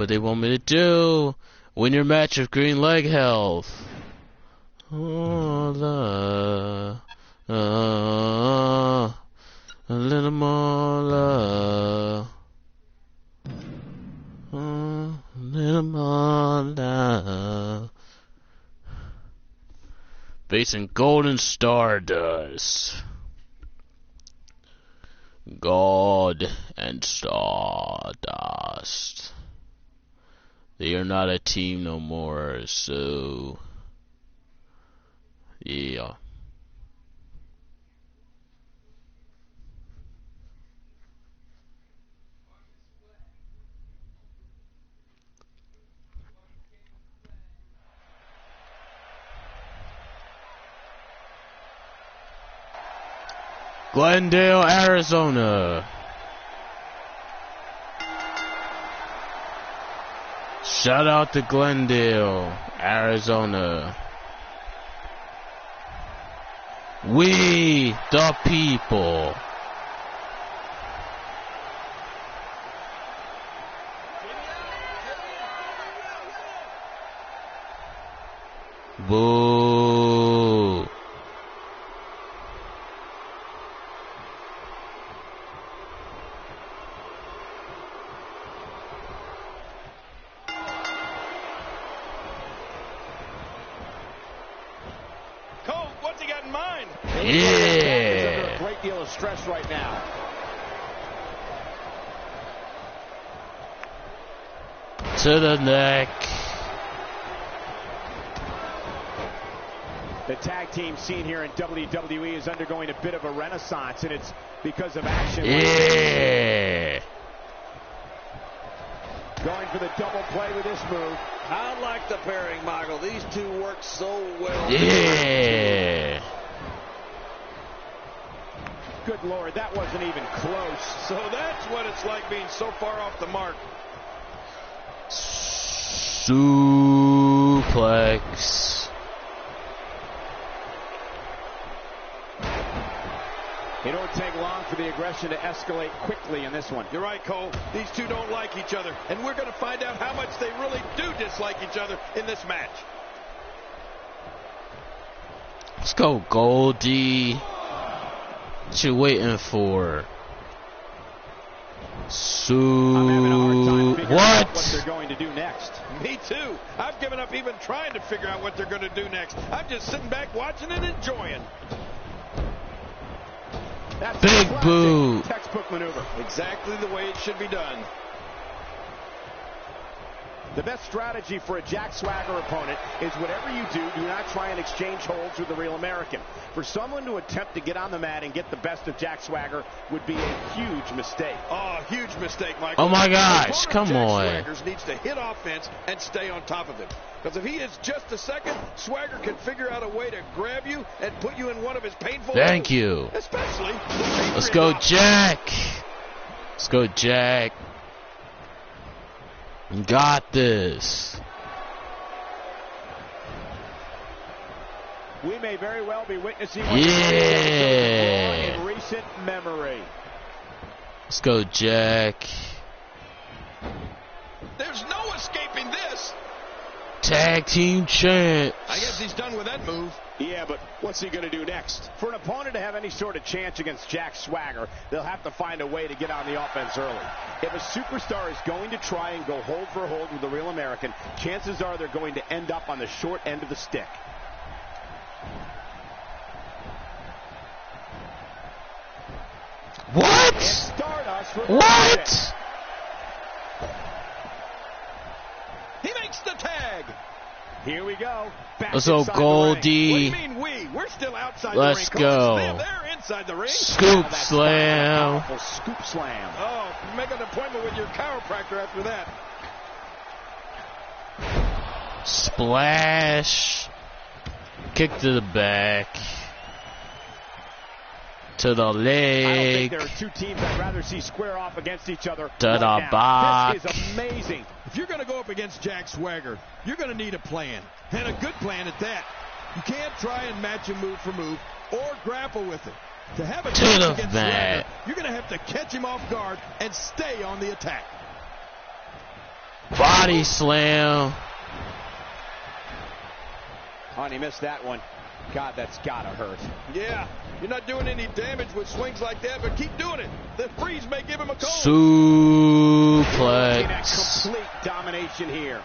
What they want me to do? Win your match with green leg health. Oh, a little more love. A little more love. Facing Golden Stardust. God and Stardust. They are not a team no more, so yeah. Glendale, Arizona. Shout out to Glendale, Arizona. We the people. Boo. What's he got in mind? Yeah. Under a great deal of stress right now. To the neck. The tag team scene here in WWE is undergoing a bit of a renaissance, and it's because of action. Yeah. Going for the double play with this move. I like the pairing, Michael. These two work so well. Yeah. Good Lord, that wasn't even close. So that's what it's like being so far off the mark. Suplex. It don't take long for the aggression to escalate quickly in this one. You're right, Cole. These two don't like each other, and we're going to find out how much they really do dislike each other in this match. Let's go, Goldie. What you waiting for? I'm having a hard time figuring out what What? they're going to do next. Me too. I've given up even trying to figure out what they're going to do next. I'm just sitting back watching and enjoying. That's Big a boot. textbook maneuver. Exactly the way it should be done. The best strategy for a Jack Swagger opponent is whatever you do not try and exchange holds with the Real American. For someone to attempt to get on the mat and get the best of Jack Swagger would be a huge mistake. Oh, huge mistake, Michael. Oh my gosh, The opponent of come Jack on. Swaggers needs to hit offense and stay on top of him. Because if he is just a second, Swagger can figure out a way to grab you and put you in one of his painful Thank holds. you. Especially Let's go, Jack. Let's go, Jack. Got this. We may very well be witnessing Yeah. in recent memory. Let's go, Jack. There's no escaping this. Tag team champ. I guess he's done with that move. Yeah, but what's he going to do next? For an opponent to have any sort of chance against Jack Swagger, they'll have to find a way to get on the offense early. If a superstar is going to try and go hold for hold with the Real American, chances are they're going to end up on the short end of the stick. What? And Stardust with What? He makes the tag. Here we go. Back Let's go, inside the Goldie. What do you mean we? We're still outside Let's the ring. go. They're inside the ring. Scoop That's slam. a powerful scoop slam. Oh, make an appointment with your chiropractor after that. Splash. Kick to the back. To the I don't leg. think there are two teams I'd rather see square off against each other. To the right now. back. This is amazing. If you're going to go up against Jack Swagger, you're going to need a plan, and a good plan at that. You can't try and match him move for move or grapple with it. To have a To chance the against mat. Swagger, you're going to have to catch him off guard and stay on the attack. Body slam. Oh, and he missed that one. God, that's gotta hurt. Yeah, you're not doing any damage with swings like that, but keep doing it. The freeze may give him a cold. Suplex. Complete domination here.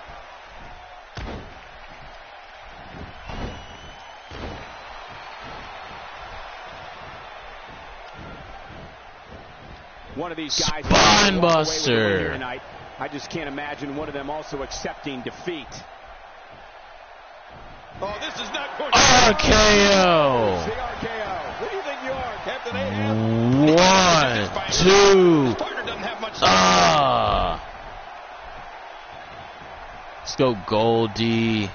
One of these guys Spine buster. tonight. I just can't imagine one of them also accepting defeat. Oh, this is not going to RKO. The RKO. What do you think you are, Captain Ahab? 1, 2. His partner doesn't have much. Let's go, Goldie.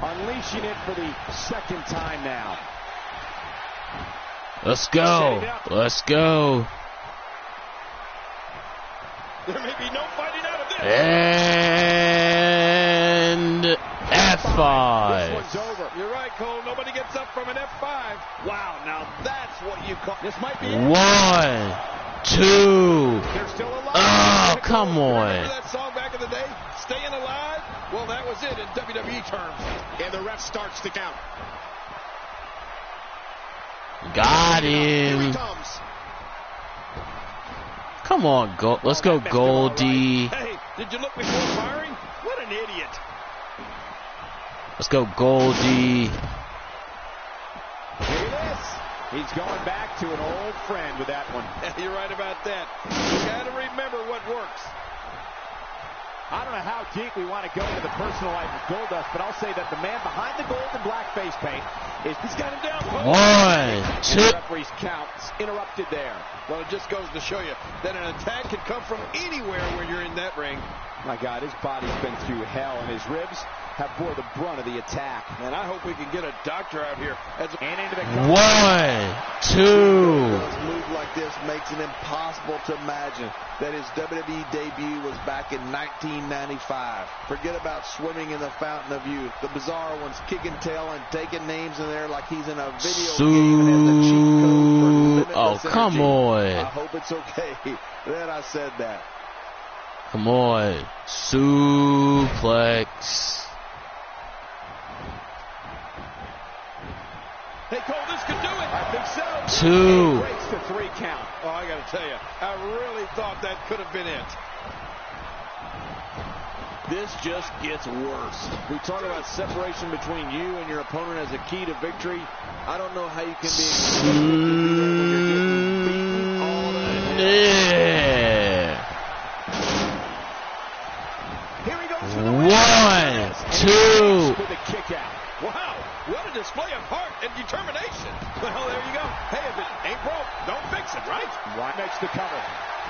Unleashing it for the second time now. Let's go. Let's go. There may be no fighting out of this. And F5. This one's over. You're right, Cole. Nobody gets up from an F5. Wow, now that's what you call. This might be it. 1, 2. They're still alive. Oh, come Remember on. that song back in the day? Staying alive? Well, that was it in WWE terms. And the ref starts to count. Got Here he him. comes. Come on, let's go, Goldie. Hey, did you look before firing? What an idiot. Let's go, Goldie. Look at this. He's going back to an old friend with that one. You're right about that. You got to remember what works. I don't know how deep we want to go into the personal life of Goldust, but I'll say that the man behind the gold and black face paint he's got him down. 1, 2. The referee's counts interrupted there. Well, it just goes to show you that an attack can come from anywhere when you're in that ring. My God, his body's been through hell, and his ribs have bore the brunt of the attack. And I hope we can get a doctor out here. And into the 1, 2. A move like this makes it impossible to imagine that his WWE debut was back in 1995. Forget about swimming in the fountain of youth. The bizarre ones kicking tail and taking names in there like he's in a video game and has a cheat code for limitless Oh, come energy. on. I hope it's okay that I said that. Come on. Suplex. Hey, Cole, this could do it. I think so. 2. Breaks the 3 count. Oh, I got to tell you, I really thought that could have been it. This just gets worse. We talk about separation between you and your opponent as a key to victory. I don't know how you can be beaten all the Yeah. Here he goes. 1, 2. With a kick out. Wow, what a display of heart and determination. Well, there you go. Hey, if it ain't broke, don't fix it, right? Right makes the cover.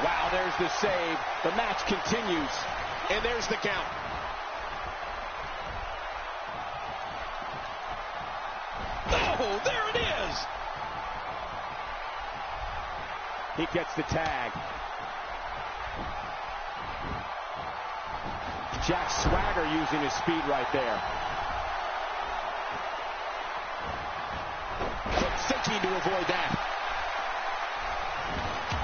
Wow, there's the save. The match continues. And there's the count. Oh, there it is. He gets the tag. Jack Swagger using his speed right there. Quick thinking to avoid that.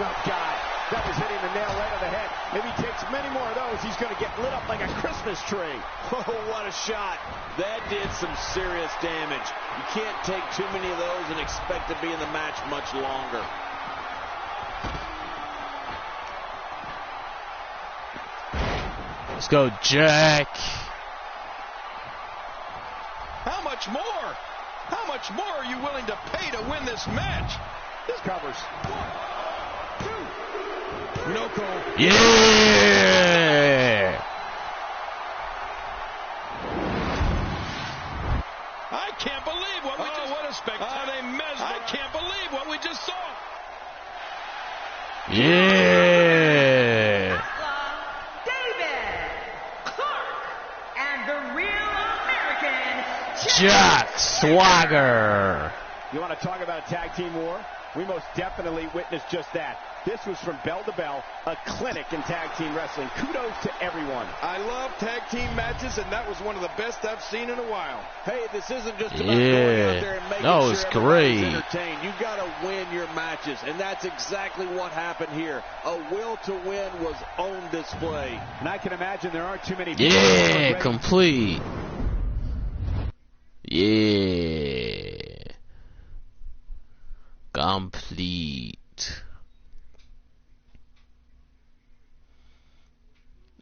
Oh, God. That was hitting the nail right on the head. If he takes many more of those, he's going to get lit up like a Christmas tree. Oh, what a shot. That did some serious damage. You can't take too many of those and expect to be in the match much longer. Let's go, Jack. How much more? How much more are you willing to pay to win this match? This covers. No, Cole. Yeah. I can't believe what we just... what a spectacle. They mesmerized. I can't believe what we just saw. Yeah. David Clark and the Real American Jack Swagger. You want to talk about a tag team war? We most definitely witnessed just that. This was from bell to bell, a clinic in tag team wrestling. Kudos to everyone. I love tag team matches, and that was one of the best I've seen in a while. Hey, this isn't just about going out there and making sure everybody's entertained. You got to win your matches, and that's exactly what happened here. A will to win was on display. And I can imagine there aren't too many people. Yeah, complete. Yeah. Complete.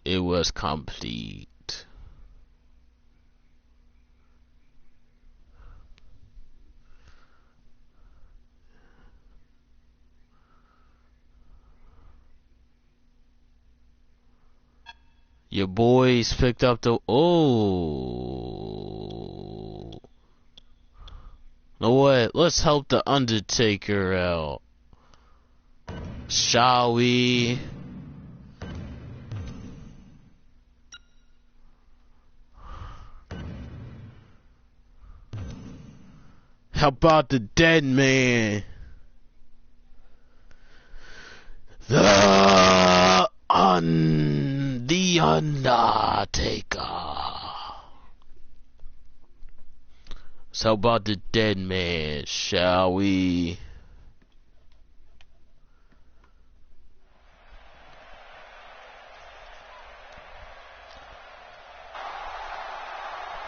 It was complete. Your boys picked up the... Oh. You know what? Let's help the Undertaker out. Shall we? How about the dead man? The Undertaker. So how about the dead man, shall we?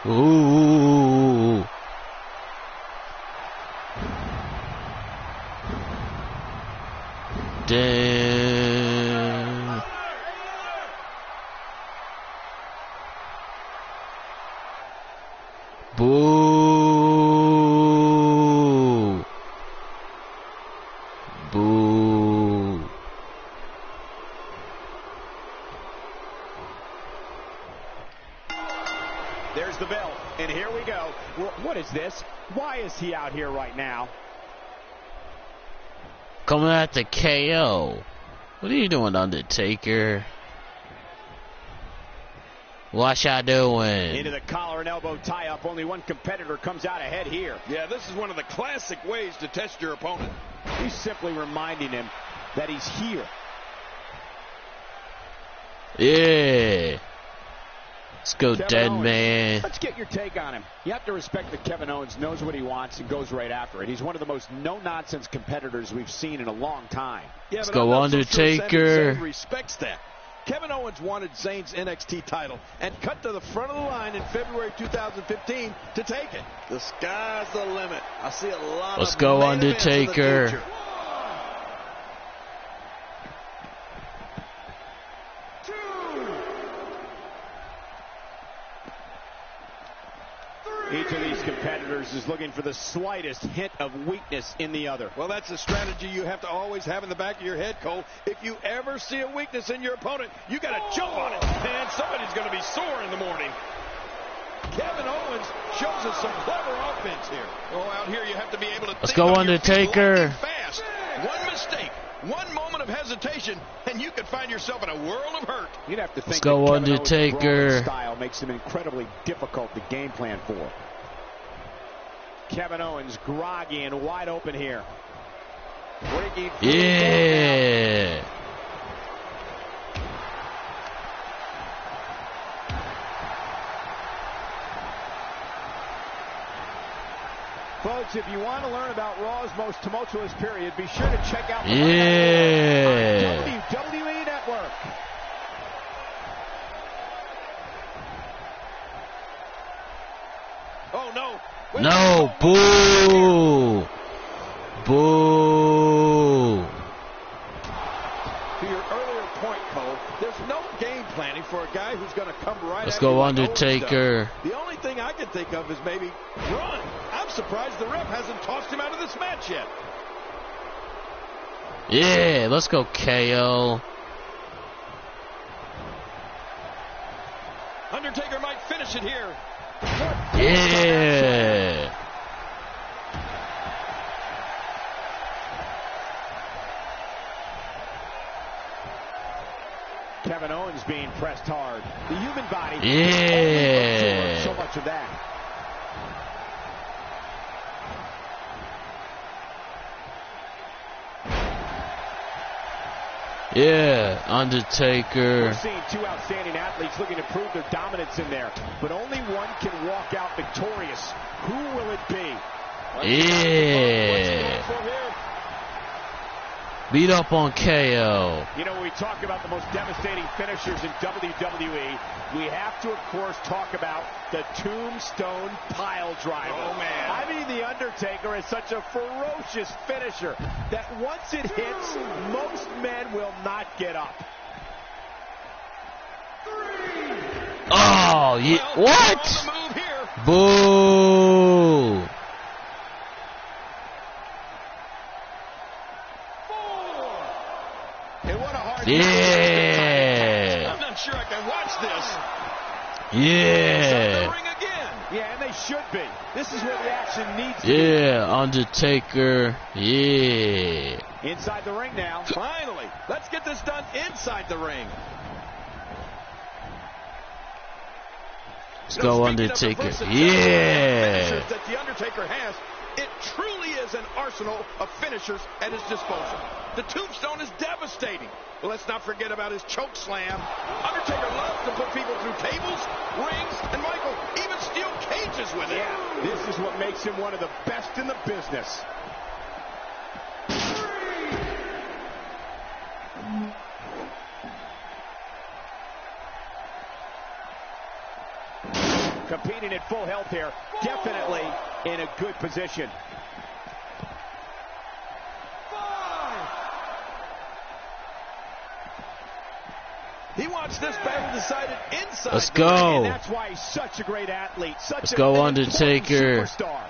Ooh. Damn. Boo. Boo. There's the bell, and here we go. What is this? Why is he out here right now? Coming at the KO. What are you doing, Undertaker? What y'all doing? Into the collar and elbow tie-up. Only one competitor comes out ahead here. Yeah, this is one of the classic ways to test your opponent. He's simply reminding him that he's here. Yeah. Let's go, Kevin dead Owens. man. Let's get your take on him. You have to respect that Kevin Owens knows what he wants and goes right after it. He's one of the most no-nonsense competitors we've seen in a long time. Yeah, Let's but go, I'm not so sure Undertaker. Zayn respects that. Kevin Owens wanted Zayn's NXT title and cut to the front of the line in February 2015 to take it. The sky's the limit. I see a lot Let's of go, main events in the Undertaker. future. Each of these competitors is looking for the slightest hint of weakness in the other. Well, that's a strategy you have to always have in the back of your head, Cole. If you ever see a weakness in your opponent, you got to jump on it. And somebody's going to be sore in the morning. Kevin Owens shows us some clever offense here. Oh, out here you have to be able to Let's think go, on your feet Undertaker. lightning fast. One mistake, one moment of hesitation, and you could find yourself in a world of hurt. You'd have to think Let's go, that Kevin Owens' Undertaker. brawling style makes him incredibly difficult to game plan for. Kevin Owens groggy and wide open here. Yeah. Folks, if you want to learn about Raw's most tumultuous period, be sure to check out the Yeah. WWE Network. Oh, no. Wait, No, boo. Boo. To your earlier point, Cole, there's no game planning for a guy who's going to come right Let's at go, you like Owens Undertaker. does. The only thing I can think of is maybe run. I'm surprised the ref hasn't tossed him out of this match yet. Yeah, let's go, KO. Undertaker might finish it here. Yeah. Kevin Owens being pressed hard. The human body. Yeah. Absorbs so much of that. Yeah, We're Undertaker. seeing two outstanding athletes looking to prove their dominance in there, but only one can walk out victorious. Who will it be? Yeah. Beat up on KO. You know, when we talk about the most devastating finishers in WWE, we have to, of course, talk about the Tombstone Pile Driver. Oh, man. I mean, The Undertaker is such a ferocious finisher that once it hits, most men will not get up. Oh, yeah. Well, What? on the move here. Boo. And what a hard Yeah. I'm not sure I can watch this. Yeah. Ring again. Yeah, and they should be. This is where the action needs to Yeah, Undertaker. Yeah. be. Inside the ring now. Finally, let's get this done inside the ring. Let's go, Undertaker. Yeah. That the Undertaker has, it truly is an arsenal of finishers at his disposal. The Tombstone is devastating. But let's not forget about his choke slam. Undertaker loves to put people through tables, rings, and Michael, even steel cages with it. Yeah, this is what makes him one of the best in the business. Competing at full health here, definitely in a good position. He wants this battle decided inside. Let's the ring. go. And that's why he's such a great athlete, such Let's go, an Undertaker. superstar.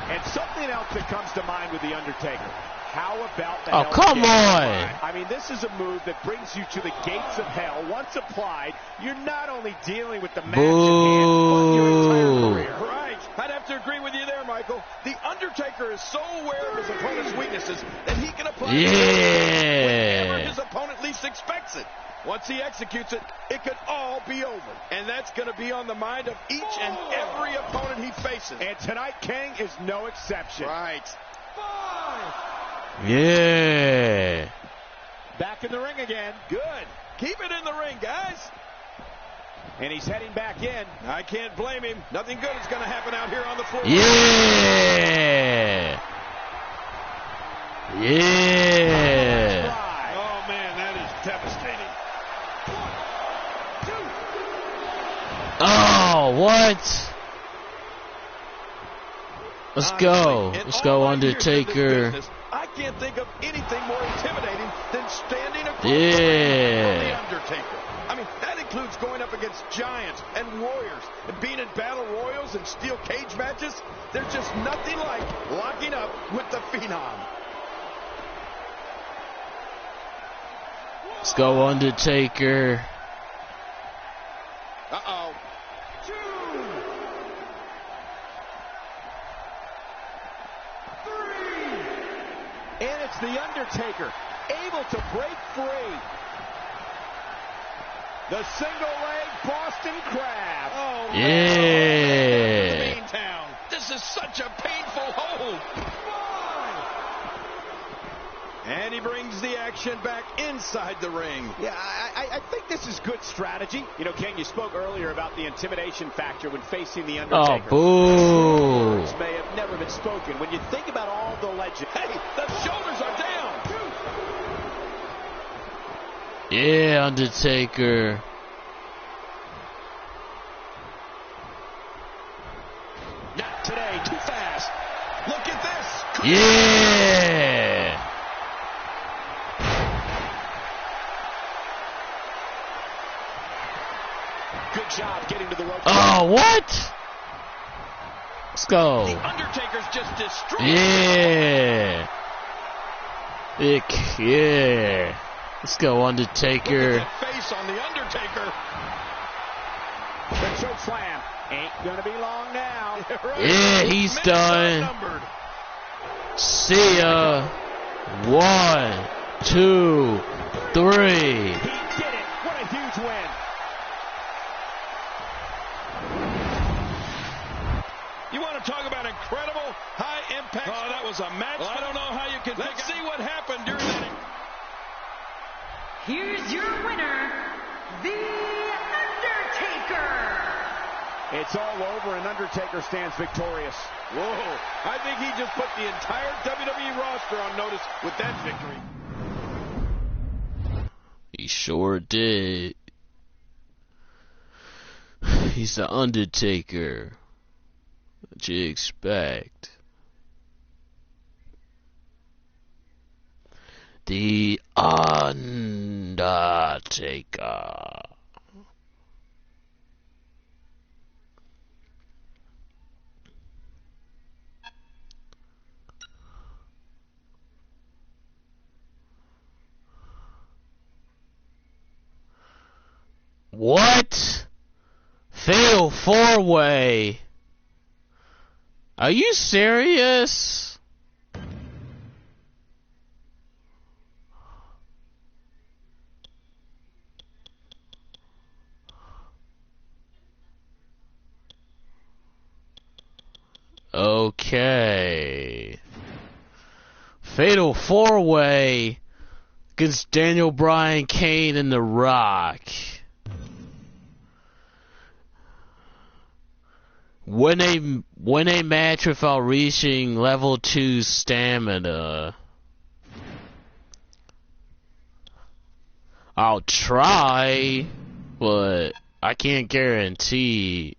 And something else that comes to mind with the Undertaker. How about the Oh, Hell come Kick? on. I mean, this is a move that brings you to the gates of hell. Once applied, you're not only dealing with the match at hand, but your entire career. Right. I'd have to agree with you there, Michael. The Undertaker is so aware of his opponent's weaknesses that he can apply whenever Yeah. his opponent least expects it. Once he executes it, it could all be over. And that's going to be on the mind of each and every opponent he faces. And tonight, King is no exception. Right. Yeah. Back in the ring again. Good. Keep it in the ring, guys. And he's heading back in. I can't blame him. Nothing good is going to happen out here on the floor. Yeah. Yeah. Right. Oh, man, that is devastating. Oh, what? Let's go. In Let's all go, my years in this Undertaker. business, I can't think of anything more intimidating than standing across the Yeah. ring from the Undertaker. I mean, that includes going up against giants and warriors and being in battle royals and steel cage matches. There's just nothing like locking up with the Phenom. Let's go, Undertaker. Uh-oh. And it's the Undertaker, able to break free. The single leg Boston Crab. Oh, Yeah. Town. This is such a painful hold. And he brings the action back inside the ring. Yeah, I think this is good strategy. You know, Ken, you spoke earlier about the intimidation factor when facing the Oh, Undertaker. boo. Words may have never been spoken. When you think about all the legends. Hey, the shoulders are down. Yeah, Undertaker. Not today, too fast. Look at this. Yeah. Good job getting to the rope. Oh, what? Let's go. The Undertaker's just destroyed. Yeah. Yeah. Let's go, Look Undertaker. at that face on the Undertaker. The choke slam ain't gonna be long now. Yeah, he's Minutes done. outnumbered. See ya. 1, 2, 3. He did it. What a huge win. You want to talk about incredible high impact? Oh, that was a match. Well, I don't know how you can. Let's see what happened during that. Here's your winner, The Undertaker. It's all over and Undertaker stands victorious. Whoa, I think he just put the entire WWE roster on notice with that victory. He sure did. He's the Undertaker. What you expect? The Undertaker. What? Fatal 4-way? Are you serious? Okay. Fatal 4-way against Daniel Bryan, Kane, and The Rock. Win a match without reaching level 2 stamina. I'll try, but I can't guarantee.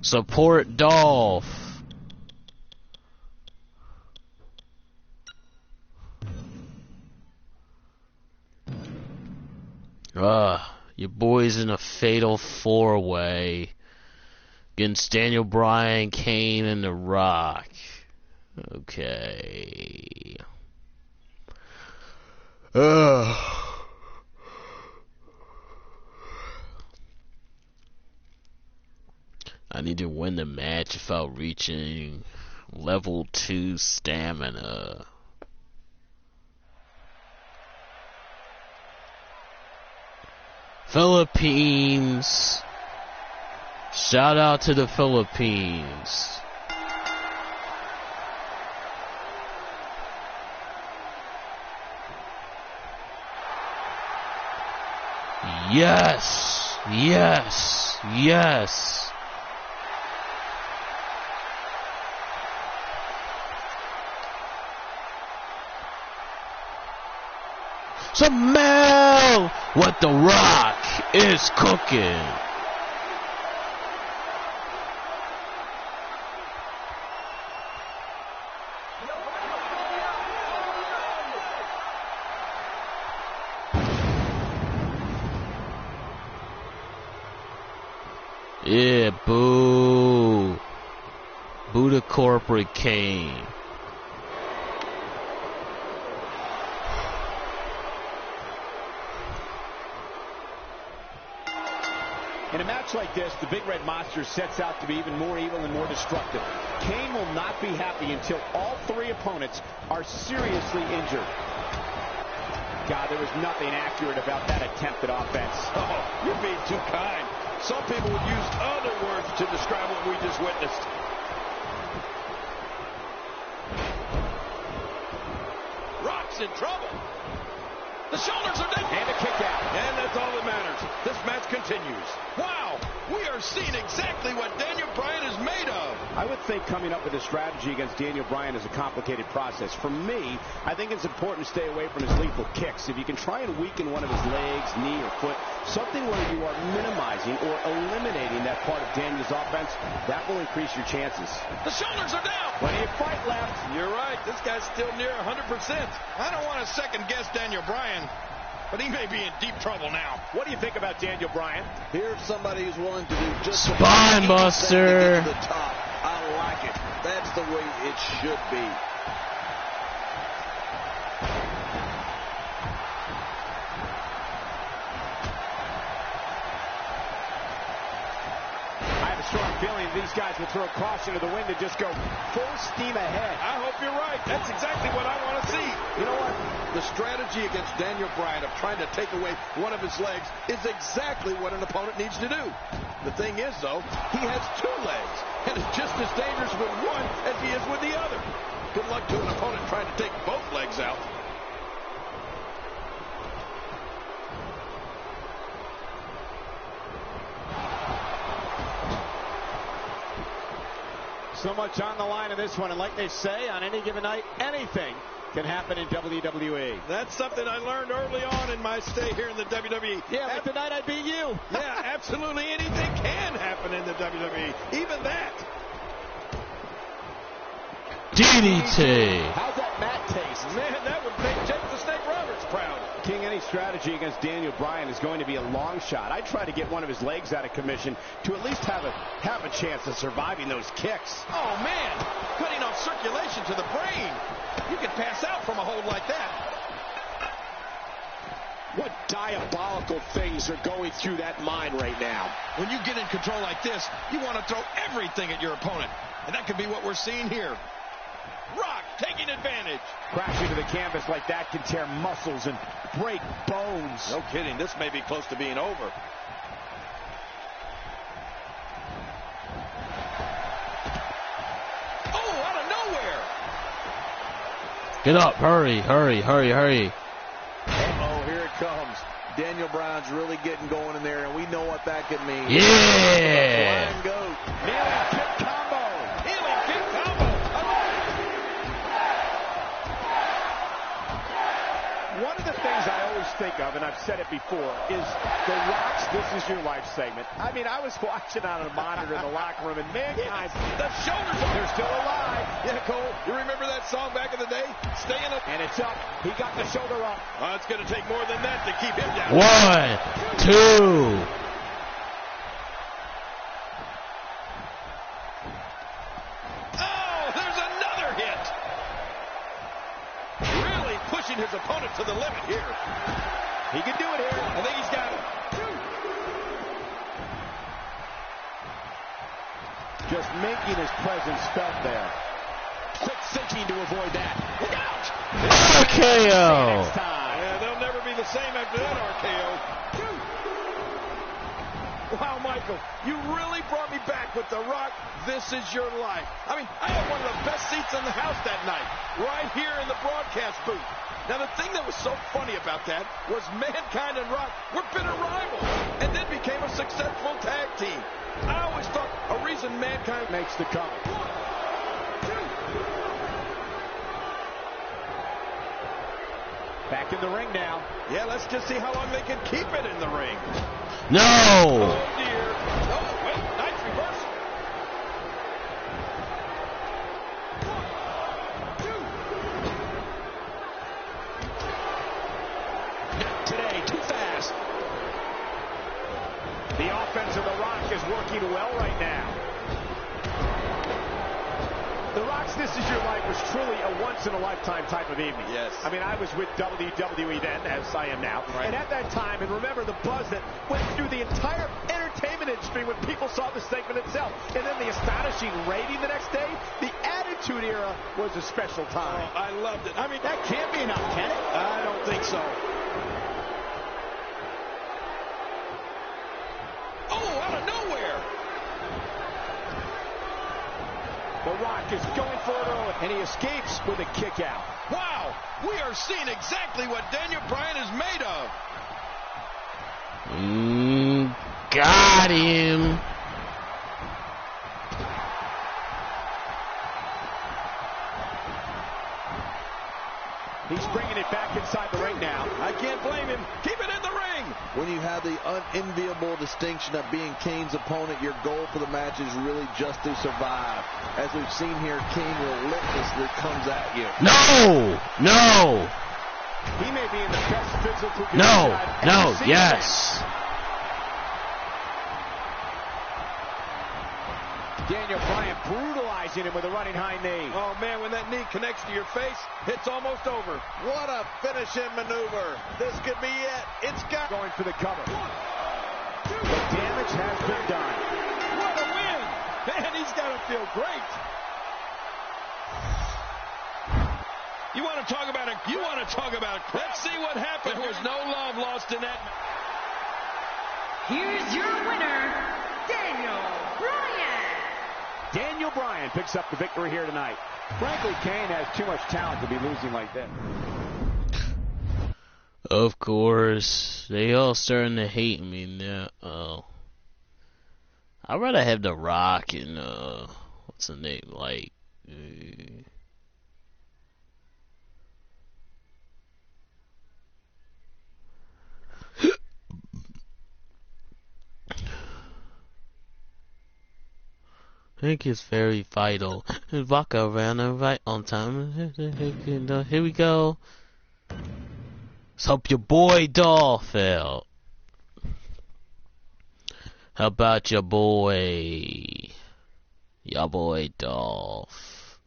Support Dolph. Your boy's in a fatal 4-way against Daniel Bryan, Kane, and The Rock. Okay. I need to win the match without reaching level 2 stamina. Philippines. Shout out to the Philippines. Yes. Yes. Yes. Smell what The Rock is cooking. Yeah, boo. Boo the corporate Kane. In a match like this, the Big Red Monster sets out to be even more evil and more destructive. Kane will not be happy until all three opponents are seriously injured. God, there was nothing accurate about that attempted offense. Oh, you're being too kind. Some people would use other words to describe what we just witnessed. Rock's in trouble. The shoulders are down. And a kick out. And that's all that matters. This match continues. Wow, we are seeing exactly what Daniel Bryan is made of. I would think coming up with a strategy against Daniel Bryan is a complicated process. For me, I think it's important to stay away from his lethal kicks. If you can try and weaken one of his legs, knee, or foot, something where you are minimizing or eliminating that part of Daniel's offense, that will increase your chances. The shoulders are down. Plenty of fight left. You're right. This guy's still near 100%. I don't want to second guess Daniel Bryan, but he may be in deep trouble now. What do you think about Daniel Bryan? Here's somebody who's willing to do just Spine buster. to get to the top. I like it. That's the way it should be. I have a strong feeling these guys will throw caution to the wind and just go full steam ahead. I hope you're right. That's exactly what I want to see. You know what? The strategy against Daniel Bryan of trying to take away one of his legs is exactly what an opponent needs to do. The thing is, though, he has two legs, and it's just as dangerous with one as he is with the other. Good luck to an opponent trying to take both legs out. So much on the line in this one, and like they say, on any given night, anything can happen in WWE. That's something I learned early on in my stay here in the WWE. Yeah, like the night I beat you. Yeah, absolutely anything can happen in the WWE. Even that. DDT. How's that mat taste? Man, that would make Jake the Snake Roberts proud. King, any strategy against Daniel Bryan is going to be a long shot. I'd try to get one of his legs out of commission to at least have a chance of surviving those kicks. Oh, man, cutting off circulation to the brain. You can pass out from a hold like that. What diabolical things are going through that mind right now? When you get in control like this, you want to throw everything at your opponent. And that could be what we're seeing here. Rock taking advantage. Crashing to the canvas like that can tear muscles and break bones. No kidding. This may be close to being over. Oh, out of nowhere. Get up. Hurry, hurry, hurry, hurry. Uh-oh, here it comes. Daniel Bryan's really getting going in there, and we know what that could mean. Yeah. Flying goat. Kneeling kick combo. Healing kick combo. One of the things I always think of, and I've said it before, is the Rock's "This Is Your Life" segment. I mean, I was watching on a monitor in the locker room, and Mankind, The shoulders are they're still alive. Yeah, Cole, you remember that song back in the day? Staying up. And it's up. He got the shoulder up. Well, it's going to take more than that to keep him down. 1, 2. Oh, there's another hit. Really pushing his opponent to the limit here. He can do it here. I think he's got it. Just making his presence felt there. Quick thinking to avoid that. Look out! RKO. Next time. Yeah, they'll never be the same after that RKO. Wow, Michael, you really brought me back with The Rock. This is your life. I mean, I had one of the best seats in the house that night, right here in the broadcast booth. Now, the thing that was so funny about that was Mankind and Rock were bitter rivals and then became a successful tag team. I always thought a reason Mankind Makes the cover. Back in the ring now. Yeah, let's just see how long they can keep it in the ring. No. Oh, dear. Oh, wait, nice reversal. 1, 2. Today, too fast. The offense of The Rock is working well right now. The Rock's "This Is Your Life" was truly a once-in-a-lifetime type of evening. Yes. I mean, I was with WWE then, as I am now. Right. And at that time, and remember the buzz that went through the entire entertainment industry when people saw the segment itself. And then the astonishing rating the next day. The Attitude Era was a special time. Oh, I loved it. I mean, That can't be enough, can it? I don't think so. Oh, out of nowhere. The Rock is going for it early, and he escapes with a kick out. Wow, we are seeing exactly what Daniel Bryan is made of. Got him. He's bringing it back inside the ring now. I can't blame him. Keep it in the ring. When you have the unenviable distinction of being Kane's opponent, your goal for the match is really just to survive. As we've seen here, Kane relentlessly comes at you. No. No. He may be in the best physical condition No. I've No. ever seen Yes. Daniel Bryan brutalizing him with a running high knee. Oh, man, when that knee connects to your face, it's almost over. What a finishing maneuver. This could be it. It's got... Going for the cover. The damage has been done. What a win. He's got to feel great. You want to talk about it? You want to talk about it? Let's see what happened. There was no love lost in that. Here's your winner, Daniel Bryan. Daniel Bryan picks up the victory here tonight. Frankly, Kane has too much talent to be losing like that. Of course, they all starting to hate me now. Oh, I'd rather have The Rock and what's the name, like. I think it's very vital. Walk around and right on time. Here we go. Let's help your boy Dolph out. How about your boy? Your boy Dolph.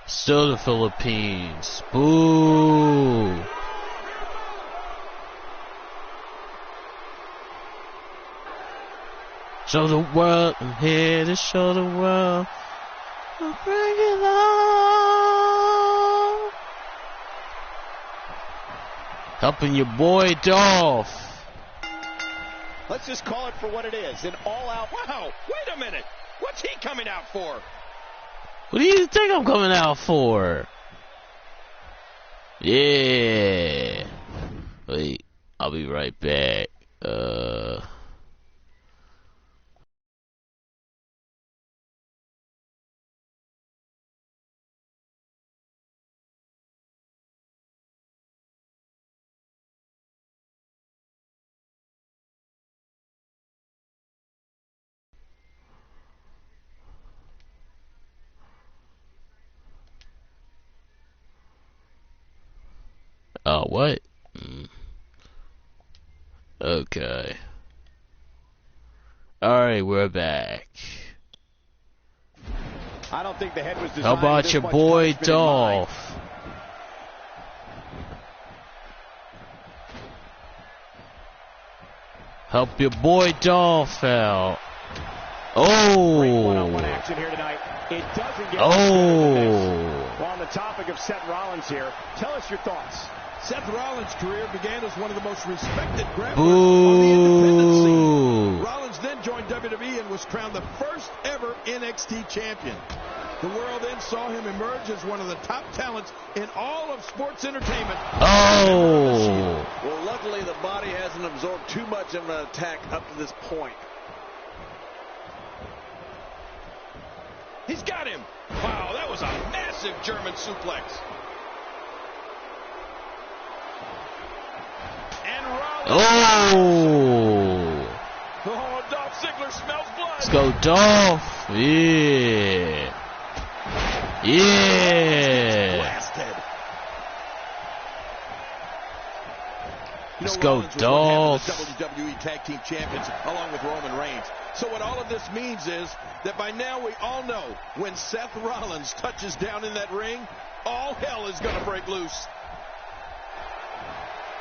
Still the Philippines. Boo! Show the world, I'm here to show the world. I'll bring it on. Helping your boy Dolph. Let's just call it for what it is. An all-out. Wow, wait a minute. What's he coming out for? What do you think I'm coming out for? Yeah. Wait, I'll be right back. What? Okay. Alright, we're back. I don't think the head was designed. How about your boy Dolph? Help your boy Dolph out. Oh! Great one-on-one action here tonight. It doesn't get Oh! On the topic of Seth Rollins here, tell us your thoughts. Seth Rollins' career began as one of the most respected grapplers on the independent scene. Rollins then joined WWE and was crowned the first ever NXT champion. The world then saw him emerge as one of the top talents in all of sports entertainment. Oh! Well, luckily the body hasn't absorbed too much of an attack up to this point. He's got him. Wow, that was a massive German suplex. And Rollins. Oh, Dolph Ziggler smells blood. Let's go, Dolph. Yeah. Yeah. Blasted. Let's go, Dolph. The WWE Tag Team Champions along with Roman Reigns. So what all of this means is that by now we all know when Seth Rollins touches down in that ring, all hell is going to break loose.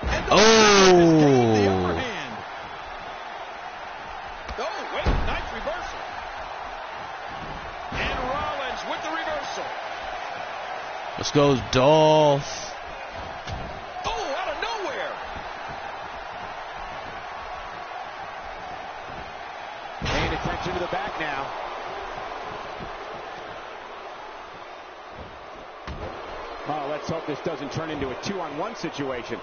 And the upper hand. Oh, wait, nice reversal. And Rollins with the reversal. Let's go, Dolph. Oh, out of nowhere. Paying attention to the back now. Oh, let's hope this doesn't turn into a 2-on-1 situation.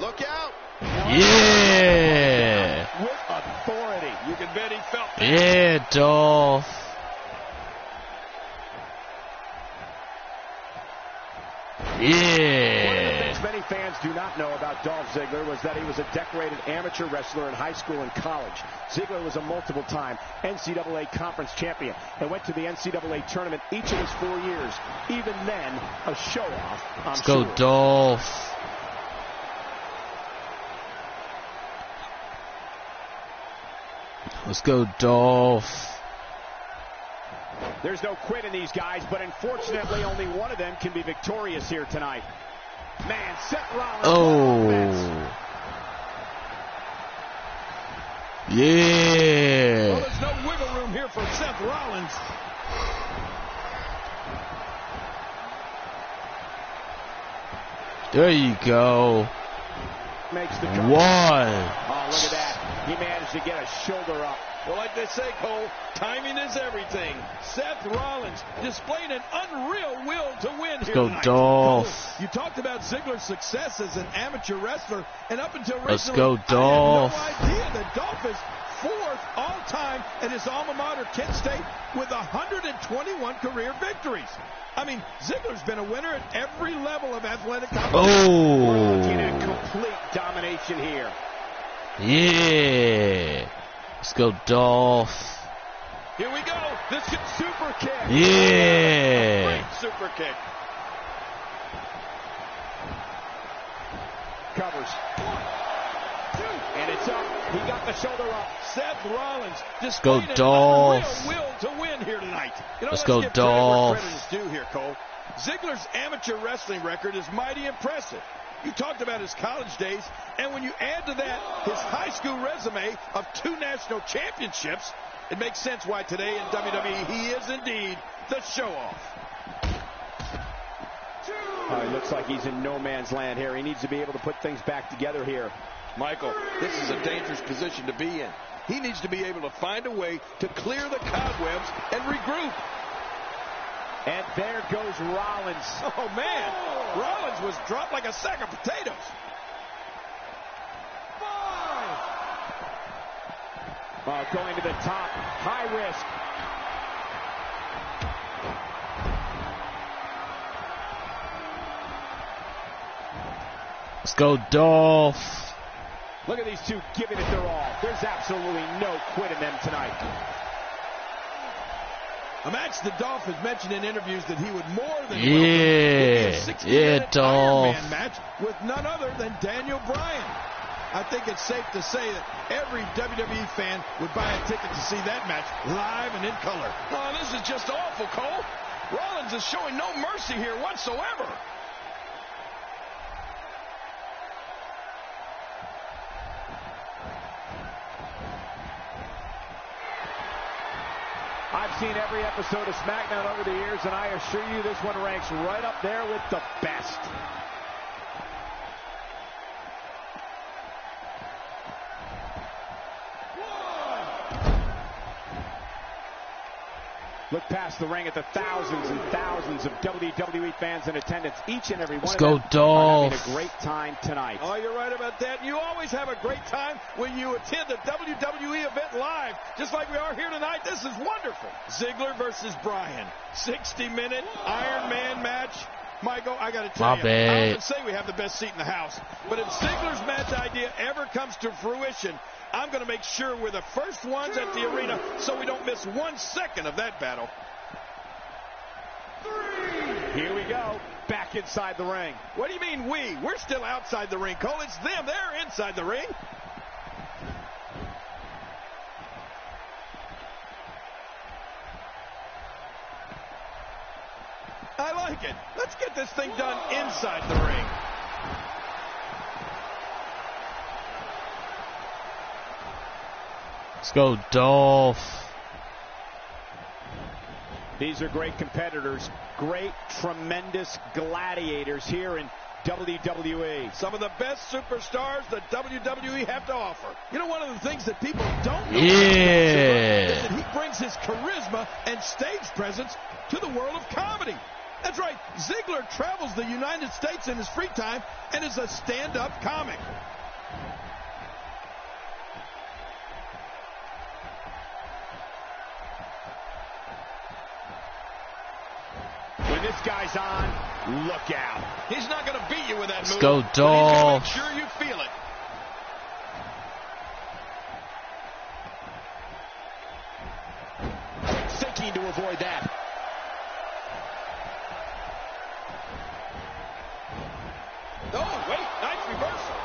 Look out. Yeah. With authority. You can bet he felt that. Yeah, Dolph. Yeah. One of the things many fans do not know about Dolph Ziggler was that he was a decorated amateur wrestler in high school and college. Ziggler was a multiple-time NCAA conference champion and went to the NCAA tournament each of his 4 years. Even then, a show-off, I'm Let's sure. go, Dolph. Let's go, Dolph. There's no quit in these guys, but unfortunately only one of them can be victorious here tonight. Man, Seth Rollins. Oh. Yeah. Well, there's no wiggle room here for Seth Rollins. There you go. Makes the One. Oh, look at that. He managed to get a shoulder up. Well, like they say, Cole, timing is everything. Seth Rollins displaying an unreal will to win here Go, tonight. Dolph. Cole, you talked about Ziggler's success as an amateur wrestler, and up until recently, Let's go, Dolph. I had no idea that Dolph is fourth all-time at his alma mater, Kent State, with 121 career victories. I mean, Ziggler's been a winner at every level of athletic competition. Oh. We're looking at complete domination here. Yeah. Let's go, Dolph. Here we go. This is super kick. Yeah. Great super kick. Covers. 1, 2, and it's up. He got the shoulder up. Seth Rollins Go, displaying an Dolph. unreal will to win here tonight. You know, Let's let's go, give Dolph. credit where credit is due here, Cole. Ziggler's amateur wrestling record is mighty impressive. You talked about his college days, and when you add to that his high school resume of 2 national championships, it makes sense why today in WWE he is indeed the show-off. It looks like he's in no man's land here. He needs to be able to put things back together here. Michael, this is a dangerous position to be in. He needs to be able to find a way to clear the cobwebs and regroup. And there goes Rollins. Oh, man. Rollins was dropped like a sack of potatoes. 5. Going to the top. High risk. Let's go, Dolph. Look at these two giving it their all. There's absolutely no quit in them tonight. A match that Dolph has mentioned in interviews that he would more than Yeah, Dolph. Iron Man match with none other than Daniel Bryan. I think it's safe to say that every WWE fan would buy a ticket to see that match live and in color. Oh, this is just awful, Cole. Rollins is showing no mercy here whatsoever. I've seen every episode of SmackDown over the years, and I assure you this one ranks right up there with the best. Look past the ring at the thousands and thousands of WWE fans in attendance. Each and every one of them are having a great time tonight. Oh, you're right about that. You always have a great time when you attend a WWE event live, just like we are here tonight. This is wonderful. Ziggler versus Bryan. 60-minute Iron Man match. Michael, I got to tell you, I often say we have the best seat in the house, but if Ziggler's match idea ever comes to fruition, I'm going to make sure we're the first ones at the arena so we don't miss 1 second of that battle. 3. Here we go. Back inside the ring. What do you mean we? We're still outside the ring, Cole. It's them. They're inside the ring. I like it. Let's get this thing done inside the ring. Let's go, Dolph. These are great competitors, great, tremendous gladiators here in WWE. Some of the best superstars that WWE have to offer. You know, one of the things that people don't know is that he brings his charisma and stage presence to the world of comedy. That's right, Ziggler travels the United States in his free time and is a stand-up comic. When this guy's on, look out. He's not going to beat you with that move. Let's go, Dolph. He's going to make sure you feel it. Thinking to avoid that. Oh, wait, nice reversal.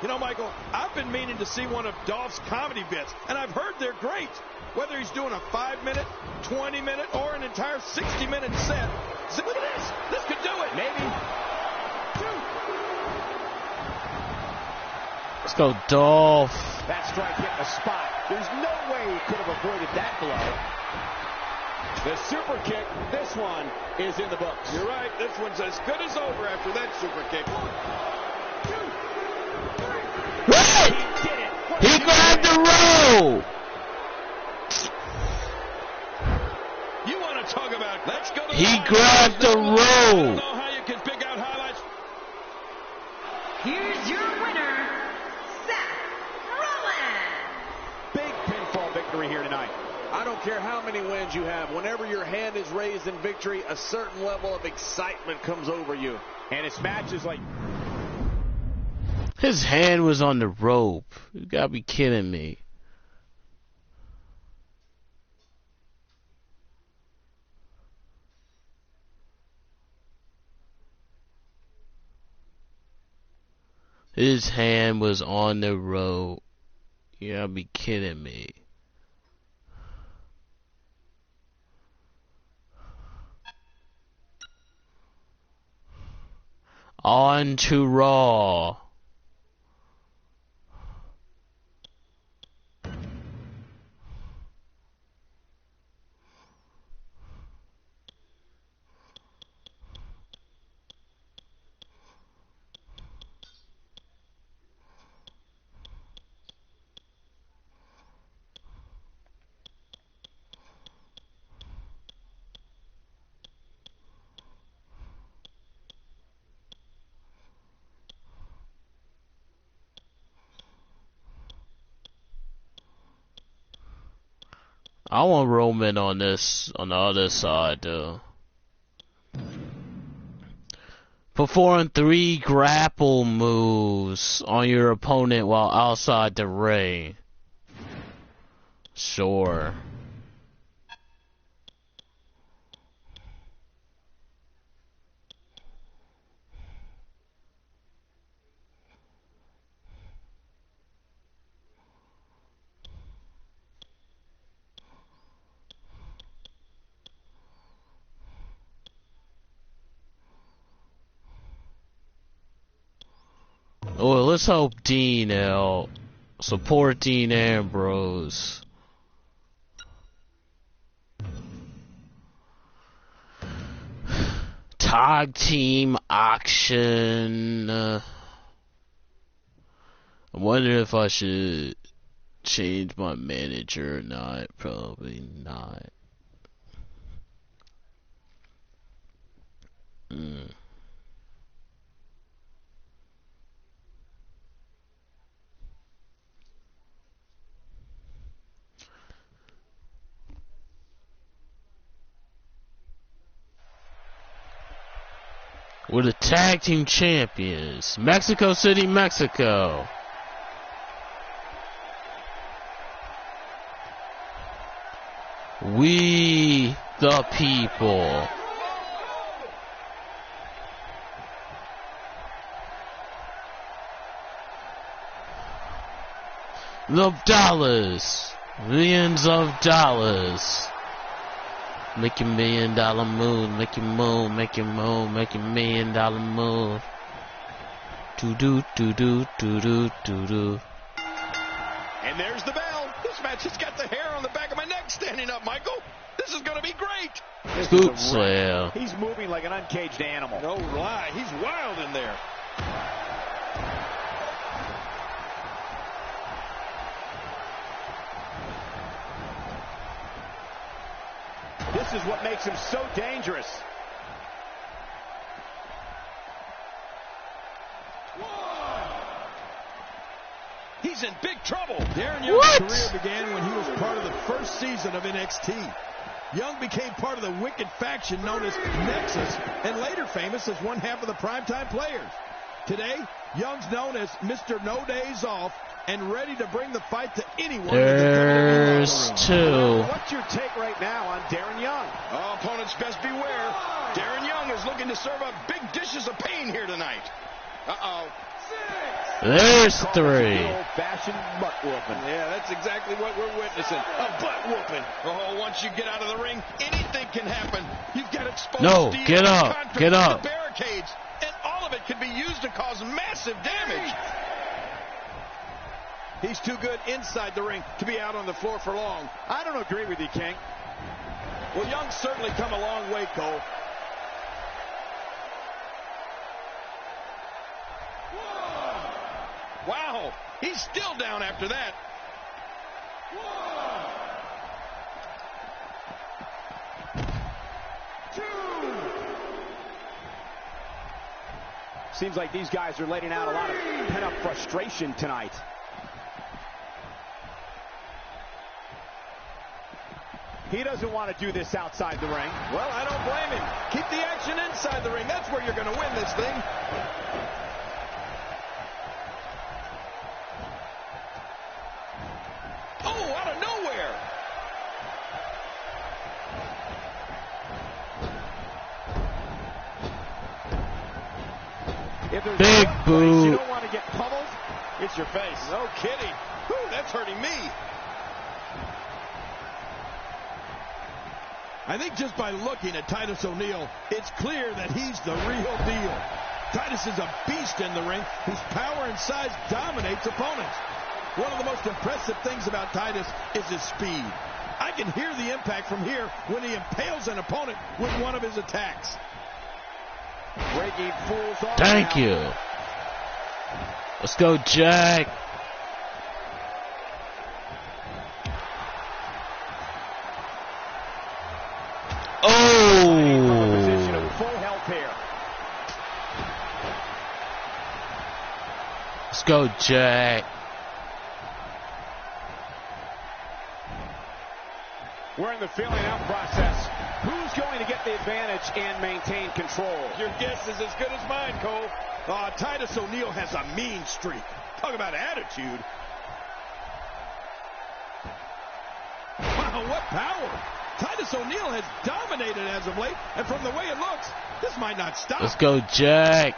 You know, know, Michael, I've been meaning to see one of Dolph's comedy bits, and I've heard they're great. Whether he's doing a 5-minute, 20-minute, or an entire 60-minute set. See, look at this. This could do it. Maybe. Let's go, Dolph. That strike hit the spot. There's no way he could have avoided that blow. The super kick, this one is in the books. You're right. This one's as good as over after that super kick. 1, 2, 3. He grabbed the rope. You want to talk about, let's go to He grabbed the I don't rope. know how you can pick out highlights. Here's your winner, Seth Rollins. Big pinfall victory here tonight. I don't care how many wins you have. Whenever your hand is raised in victory, a certain level of excitement comes over you. And it's matches like... His hand was on the rope. You gotta be kidding me. His hand was on the rope. You gotta be kidding me. On to Raw. I want Roman on this, on the other side, though. Perform 3 grapple moves on your opponent while outside the ring. Sure. Oh, let's help Dean out. Support Dean Ambrose. Tag team action. I wonder if I should change my manager or not. Probably not. We're the tag team champions. Mexico City, Mexico. We the people. The dollars. Millions of dollars. Make your $1 million move, make your move, make your move, make your $1 million move. Do do do do do do do do. And there's the bell. This match has got the hair on the back of my neck standing up, Michael. This is going to be great. Scoop slam. He's moving like an uncaged animal. No lie, he's wild in there. This is what makes him so dangerous. He's in big trouble. Darren Young's career began when he was part of the first season of NXT. Young became part of the wicked faction known as Nexus, and later famous as one half of the Primetime Players. Today, Young's known as Mr. No Days Off and ready to bring the fight to anyone. There's two. What's your take right now on Darren Young? Oh, opponents best beware. Darren Young is looking to serve up big dishes of pain here tonight. Uh-oh. 6. There's 3. Old-fashioned butt whooping. Yeah, that's exactly what we're witnessing. A butt whooping. Oh, once you get out of the ring, anything can happen. You've got exposed No, steel, get up, concrete, get up. the barricades, and all of it can be used to cause massive damage. He's too good inside the ring to be out on the floor for long. I don't agree with you, King. Well, Young's certainly come a long way, Cole. Wow, he's still down after that. Seems like these guys are letting out a lot of pent-up frustration tonight. He doesn't want to do this outside the ring. Well, I don't blame him. Keep the action inside the ring. That's where you're going to win this thing. Oh, out of nowhere. If there's Big one place boot. you don't want to get pummeled, it's your face. No kidding. Whew, that's hurting me. I think just by looking at Titus O'Neil, it's clear that he's the real deal. Titus is a beast in the ring whose power and size dominates opponents. One of the most impressive things about Titus is his speed. I can hear the impact from here when he impales an opponent with one of his attacks. Breaking fools off. Thank now. you. Let's go, Jack. Position Oh. of full health here. Let's go, Jack. We're in the feeling out process. Who's going to get the advantage and maintain control? Your guess is as good as mine, Cole. Titus O'Neil has a mean streak. Talk about attitude. Wow, what power. Titus O'Neil has dominated as of late, and from the way it looks, this might not stop. Let's go, Jack.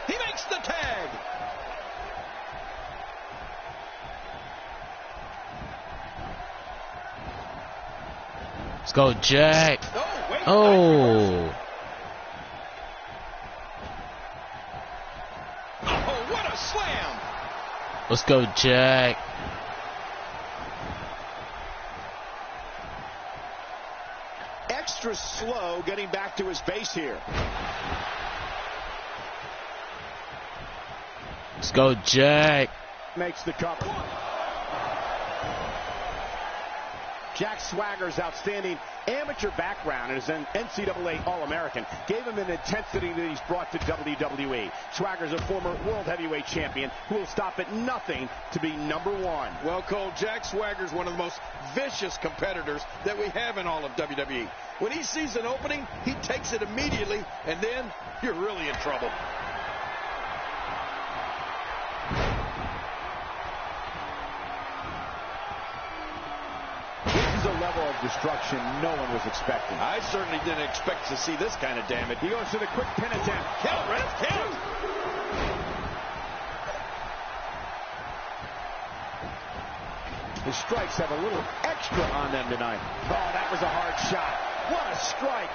He makes the tag. Let's go, Jack. Oh, wait. Oh. Oh, what a slam. Let's go, Jack. Extra slow getting back to his base here. Let's go, Jack. Makes the cover. Jack Swagger's outstanding amateur background as an NCAA All-American gave him an intensity that he's brought to WWE. Swagger's a former World Heavyweight Champion who will stop at nothing to be #1. Well, Cole, Jack Swagger's one of the most vicious competitors that we have in all of WWE. When he sees an opening, he takes it immediately, and then you're really in trouble. This is a level of destruction no one was expecting. I certainly didn't expect to see this kind of damage. He goes to the quick pin attempt. Count, ref, count. The strikes have a little extra on them tonight. Oh, that was a hard shot. What a strike.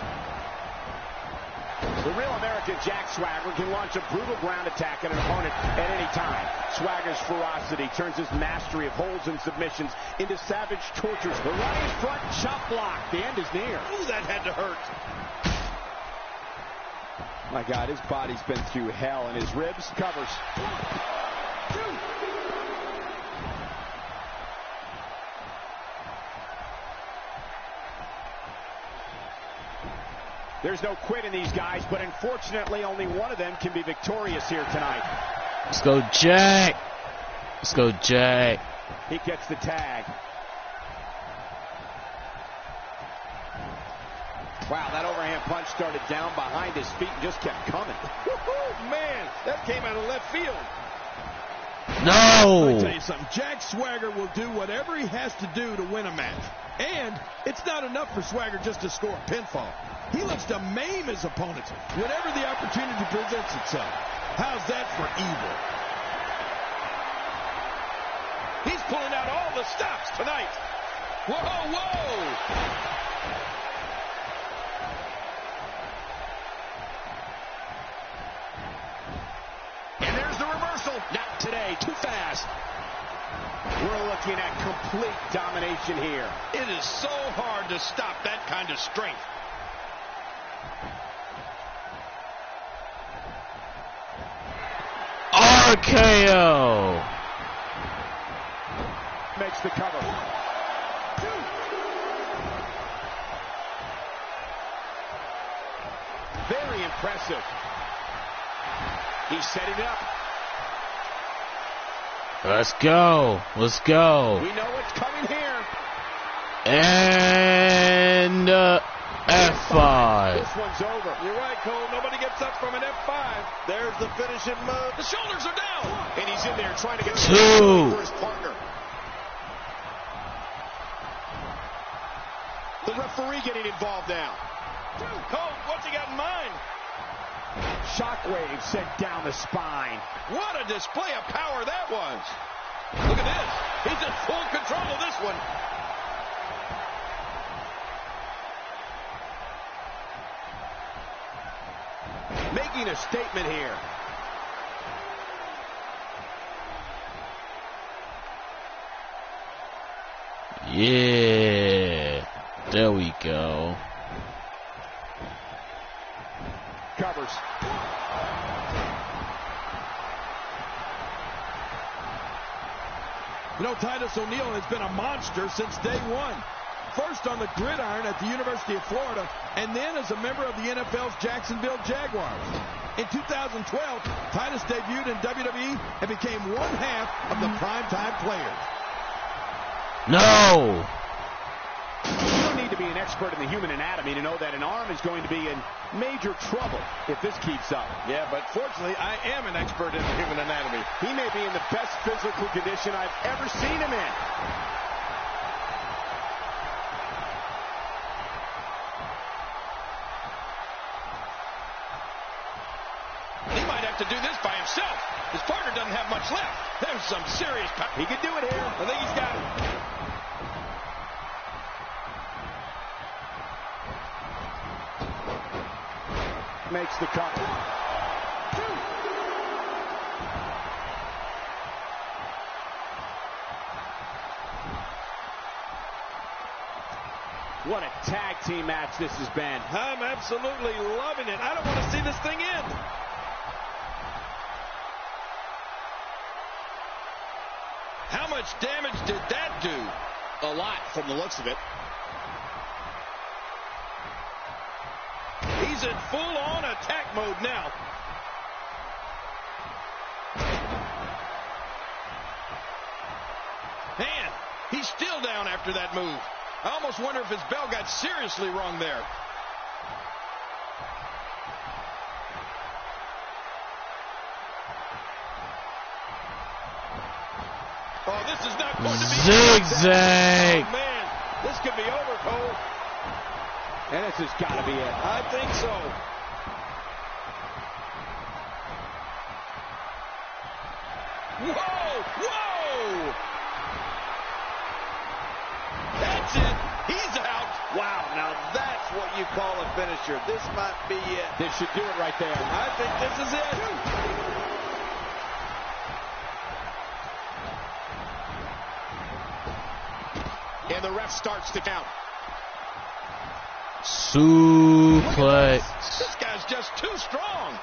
The real American Jack Swagger can launch a brutal ground attack at an opponent at any time. Swagger's ferocity turns his mastery of holds and submissions into savage tortures. The running front chop block. The end is near. Ooh, that had to hurt. My God, his body's been through hell, and his ribs covers. 1, 2. There's no quit in these guys, but unfortunately only one of them can be victorious here tonight. Let's go, Jack. Let's go, Jack. He gets the tag. Wow, that overhand punch started down behind his feet and just kept coming. Woo-hoo, man, that came out of left field. No! Let me tell you something. Jack Swagger will do whatever he has to do to win a match. And it's not enough for Swagger just to score a pinfall. He looks to maim his opponents whenever the opportunity presents itself. How's that for evil? He's pulling out all the stops tonight. Whoa, whoa! Not today. Too fast. We're looking at complete domination here. It is so hard to stop that kind of strength. RKO. Makes the cover. Very impressive. He's setting it up. Let's go. Let's go. We know what's coming here. And F5. This one's over. You're right, Cole. Nobody gets up from an F5. There's the finishing move. The shoulders are down. And he's in there trying to get Two. for his partner. The referee getting involved now. Cole, what's he got in mind? Shockwave sent down the spine. What a display of power that was. Look at this. He's in full control of this one. Making a statement here. Yeah. There we go. Covers. You know, Titus O'Neil has been a monster since day one. First on the gridiron at the University of Florida, and then as a member of the NFL's Jacksonville Jaguars. In 2012, Titus debuted in WWE and became one half of the primetime players. No. You don't need to be an expert in the human anatomy to know that an arm is going to be in major trouble if this keeps up. Yeah, but fortunately, I am an expert in the human anatomy. He may be in the best physical condition I've ever seen him in. He might have to do this by himself. His partner doesn't have much left. There's some serious power. He can do it here. I think he's got it. Makes the cover. What a tag team match this has been. I'm absolutely loving it. I don't want to see this thing end. How much damage did that do? A lot from the looks of it. He's in full-on attack mode now. Man, he's still down after that move. I almost wonder if his bell got seriously wrong there. Oh, this is not going to be... Zigzag. Oh, man, this could be over, Cole. And this has got to be it. I think so. Whoa! Whoa! That's it. He's out. Wow, now that's what you call a finisher. This might be it. This should do it right there. I think this is it. And the ref starts to count. Suplex. This guy's just too strong.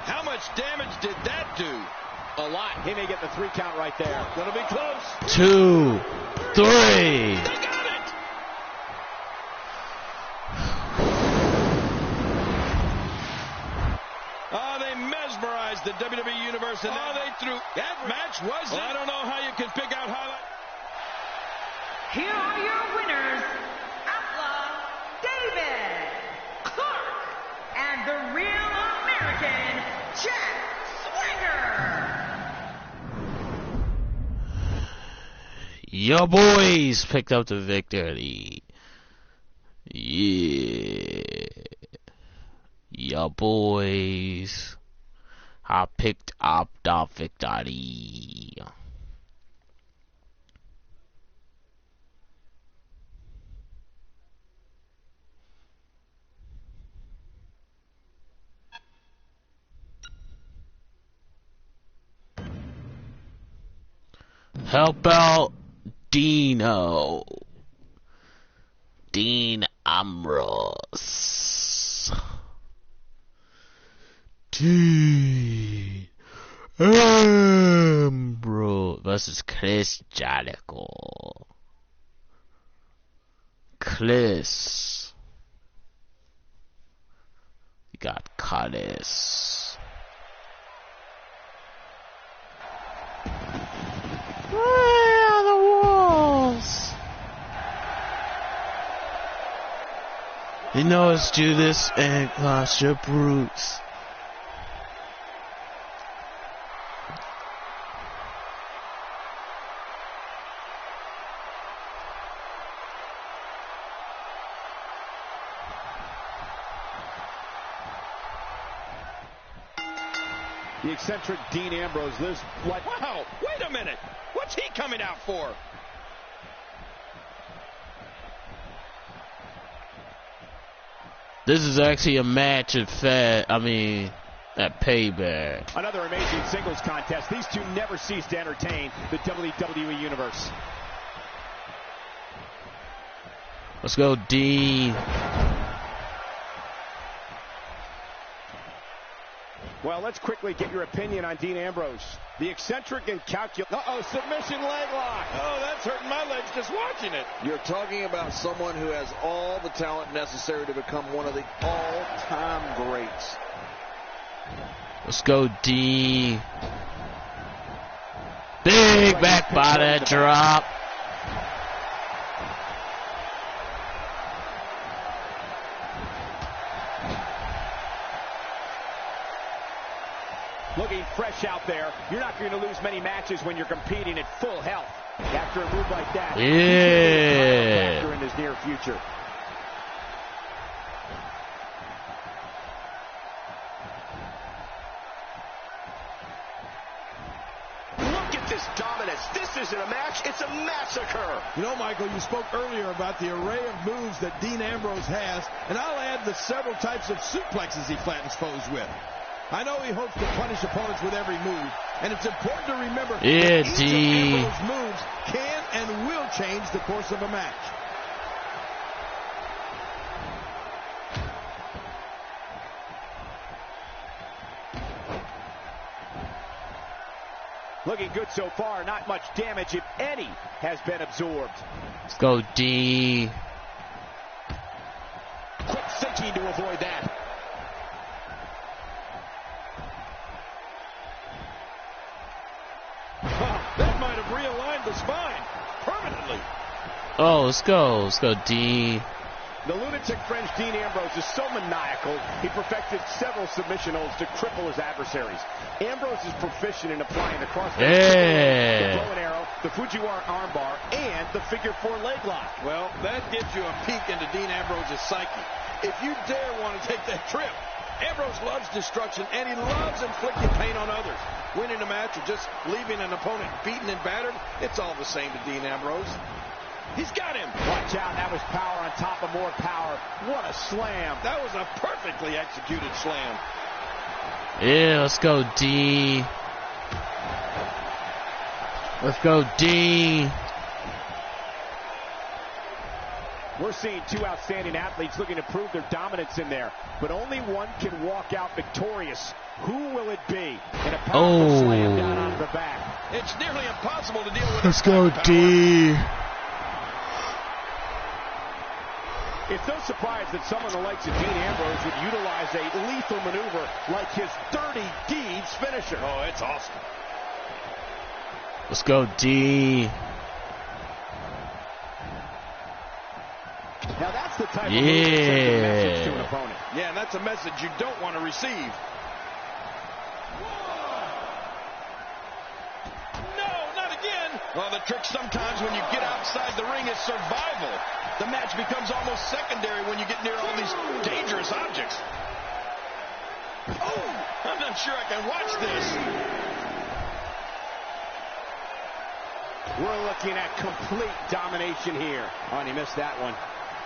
How much damage did that do? A lot. He may get the 3 count right there. Gonna be close. 2, 3. They got it. Oh, they mesmerized the WWE Universe. And they threw that match was it? I don't know how you can pick out highlights. Here are your winners, Outlaw David Clark and the Real American Jack Swagger. Your boys picked up the victory. Yeah. Your boys. I picked up the victory. Help out Dino. Dean Ambrose. Dean Ambrose versus Chris Jericho. Chris. You got Chris. Where are the walls? You know it's Judas and Clash Brutes. The eccentric Dean Ambrose lives what? Wow, wait a minute. What's he coming out for? This is actually a match at Payback. Another amazing singles contest. These two never cease to entertain the WWE Universe. Let's go, Dean. Well, let's quickly get your opinion on Dean Ambrose. The eccentric and calculated. Submission leg lock. Oh, that's hurting my legs just watching it. You're talking about someone who has all the talent necessary to become one of the all-time greats. Let's go, D. Big back body drop. Looking fresh out there. You're not going to lose many matches when you're competing at full health. After a move like that, yeah, factor in his near future. Look at this dominance. This isn't a match, it's a massacre. You know, Michael, you spoke earlier about the array of moves that Dean Ambrose has, and I'll add the several types of suplexes he flattens foes with. I know he hopes to punish opponents with every move, and it's important to remember that each of Ambrose's moves can and will change the course of a match. Looking good so far. Not much damage, if any, has been absorbed. Let's go, D. Quick thinking to avoid that. That might have realigned the spine permanently. Oh, let's go. Let's go, D. The lunatic French Dean Ambrose is so maniacal, he perfected several submission holds to cripple his adversaries. Ambrose is proficient in applying the crossface, the bow and arrow, the Fujiwara armbar, and the figure four leg lock. Well, that gives you a peek into Dean Ambrose's psyche. If you dare want to take that trip, Ambrose loves destruction, and he loves inflicting pain on others. Winning a match or just leaving an opponent beaten and battered, it's all the same to Dean Ambrose. He's got him. Watch out, that was power on top of more power. What a slam. That was a perfectly executed slam. Yeah, let's go, D. Let's go, D. We're seeing two outstanding athletes looking to prove their dominance in there, but only one can walk out victorious. Who will it be? And a powerful slam down onto the back. It's nearly impossible to deal with. Let's go, D. It's no surprise that someone the likes of Dean Ambrose would utilize a lethal maneuver like his Dirty Deeds finisher. Oh, it's awesome. Let's go, D. Now that's the type of move that sends a message to an opponent. Yeah, and that's a message you don't want to receive. No, not again. Well, the trick sometimes when you get outside the ring is survival. The match becomes almost secondary when you get near all these dangerous objects. Oh, I'm not sure I can watch this. We're looking at complete domination here. Oh, and he missed that one.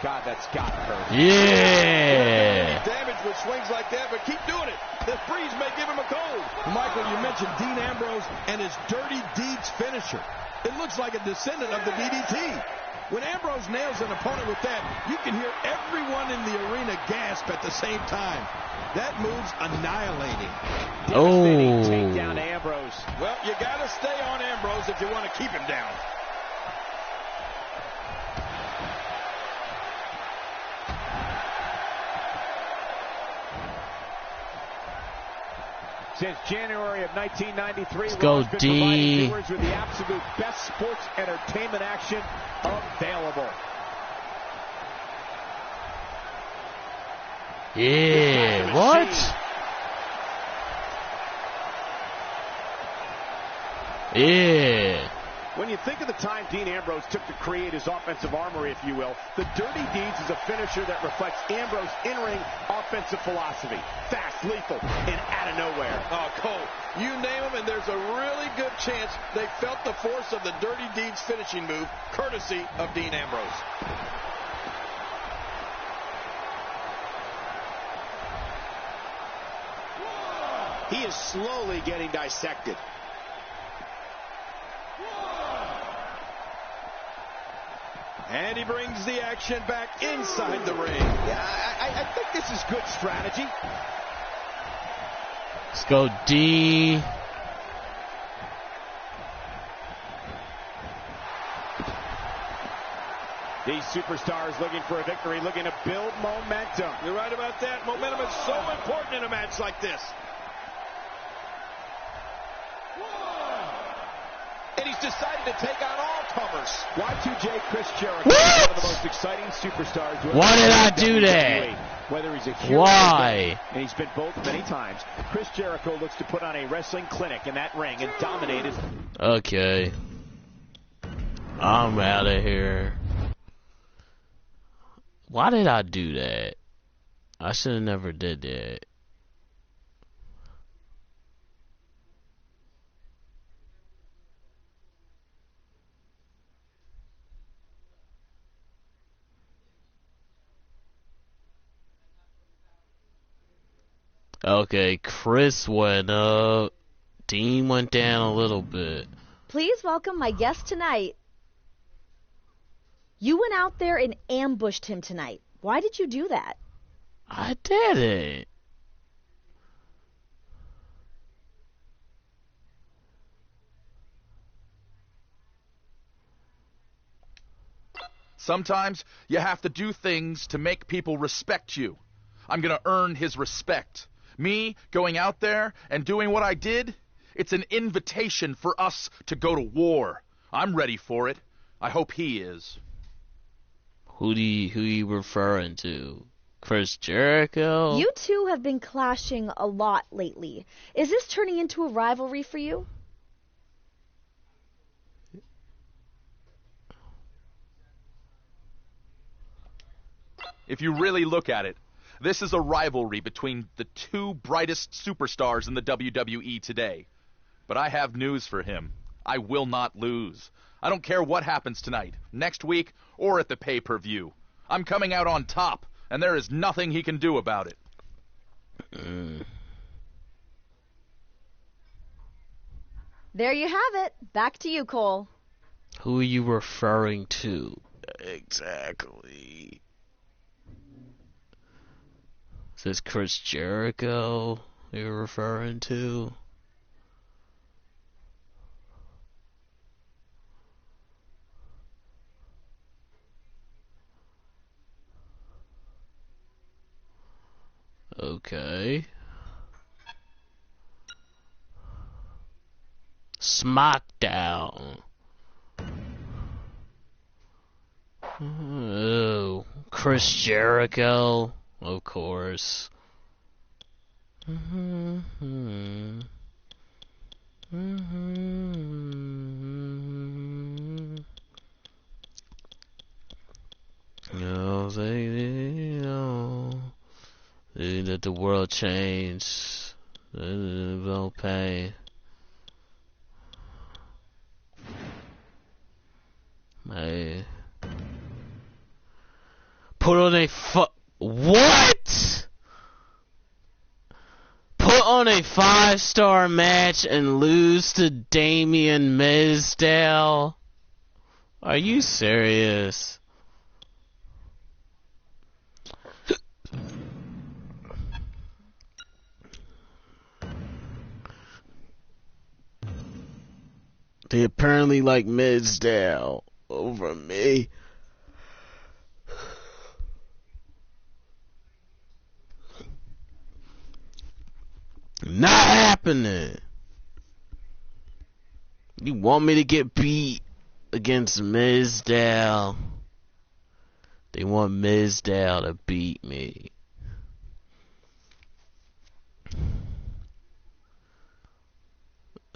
God, that's got to hurt. Yeah. Damage with swings like that, but keep doing it. The freeze may give him a cold. Michael, you mentioned Dean Ambrose and his Dirty Deeds finisher. It looks like a descendant of the DDT. When Ambrose nails an opponent with that, you can hear everyone in the arena gasp at the same time. That move's annihilating. Devastating takedown to Ambrose. Well, you got to stay on Ambrose if you want to keep him down. Since January of 1993, Let's go, Raw's been D. providing viewers with the absolute best sports entertainment action available. Yeah. What? Yeah. When you think of the time Dean Ambrose took to create his offensive armory, if you will, the Dirty Deeds is a finisher that reflects Ambrose's in-ring offensive philosophy. Fast, lethal, and out of nowhere. Oh, Cole, you name them, and there's a really good chance they felt the force of the Dirty Deeds finishing move, courtesy of Dean Ambrose. He is slowly getting dissected. And he brings the action back inside the ring. Yeah, I think this is good strategy. Let's go, D. These superstars looking for a victory, looking to build momentum. You're right about that. Momentum is so important in a match like this. And he's decided to take on all comers. Y2J Chris Jericho is one of the most exciting superstars. Why did I do that? Whether he's a hero Why? and he's been both many times, Chris Jericho looks to put on a wrestling clinic in that ring and dominate it. Okay. I'm out of here. Why did I do that? I should have never did that. Okay, Chris went up. Dean went down a little bit. Please welcome my guest tonight. You went out there and ambushed him tonight. Why did you do that? I did it. Sometimes you have to do things to make people respect you. I'm going to earn his respect. Me going out there and doing what I did, it's an invitation for us to go to war. I'm ready for it. I hope he is. Who you referring to? Chris Jericho? You two have been clashing a lot lately. Is this turning into a rivalry for you? If you really look at it, this is a rivalry between the two brightest superstars in the WWE today. But I have news for him. I will not lose. I don't care what happens tonight, next week, or at the pay-per-view. I'm coming out on top, and there is nothing he can do about it. There you have it. Back to you, Cole. Who are you referring to? Exactly. Is this Chris Jericho you're referring to? Okay. SmackDown. Oh, Chris Jericho, of course. the world change. No pain. Hey. Put on a what? Put on a 5-star match and lose to Damian Mizdow? Are you serious? They apparently like Mizdow over me. Not happening. You want me to get beat against Mizdow? They want Mizdow to beat me.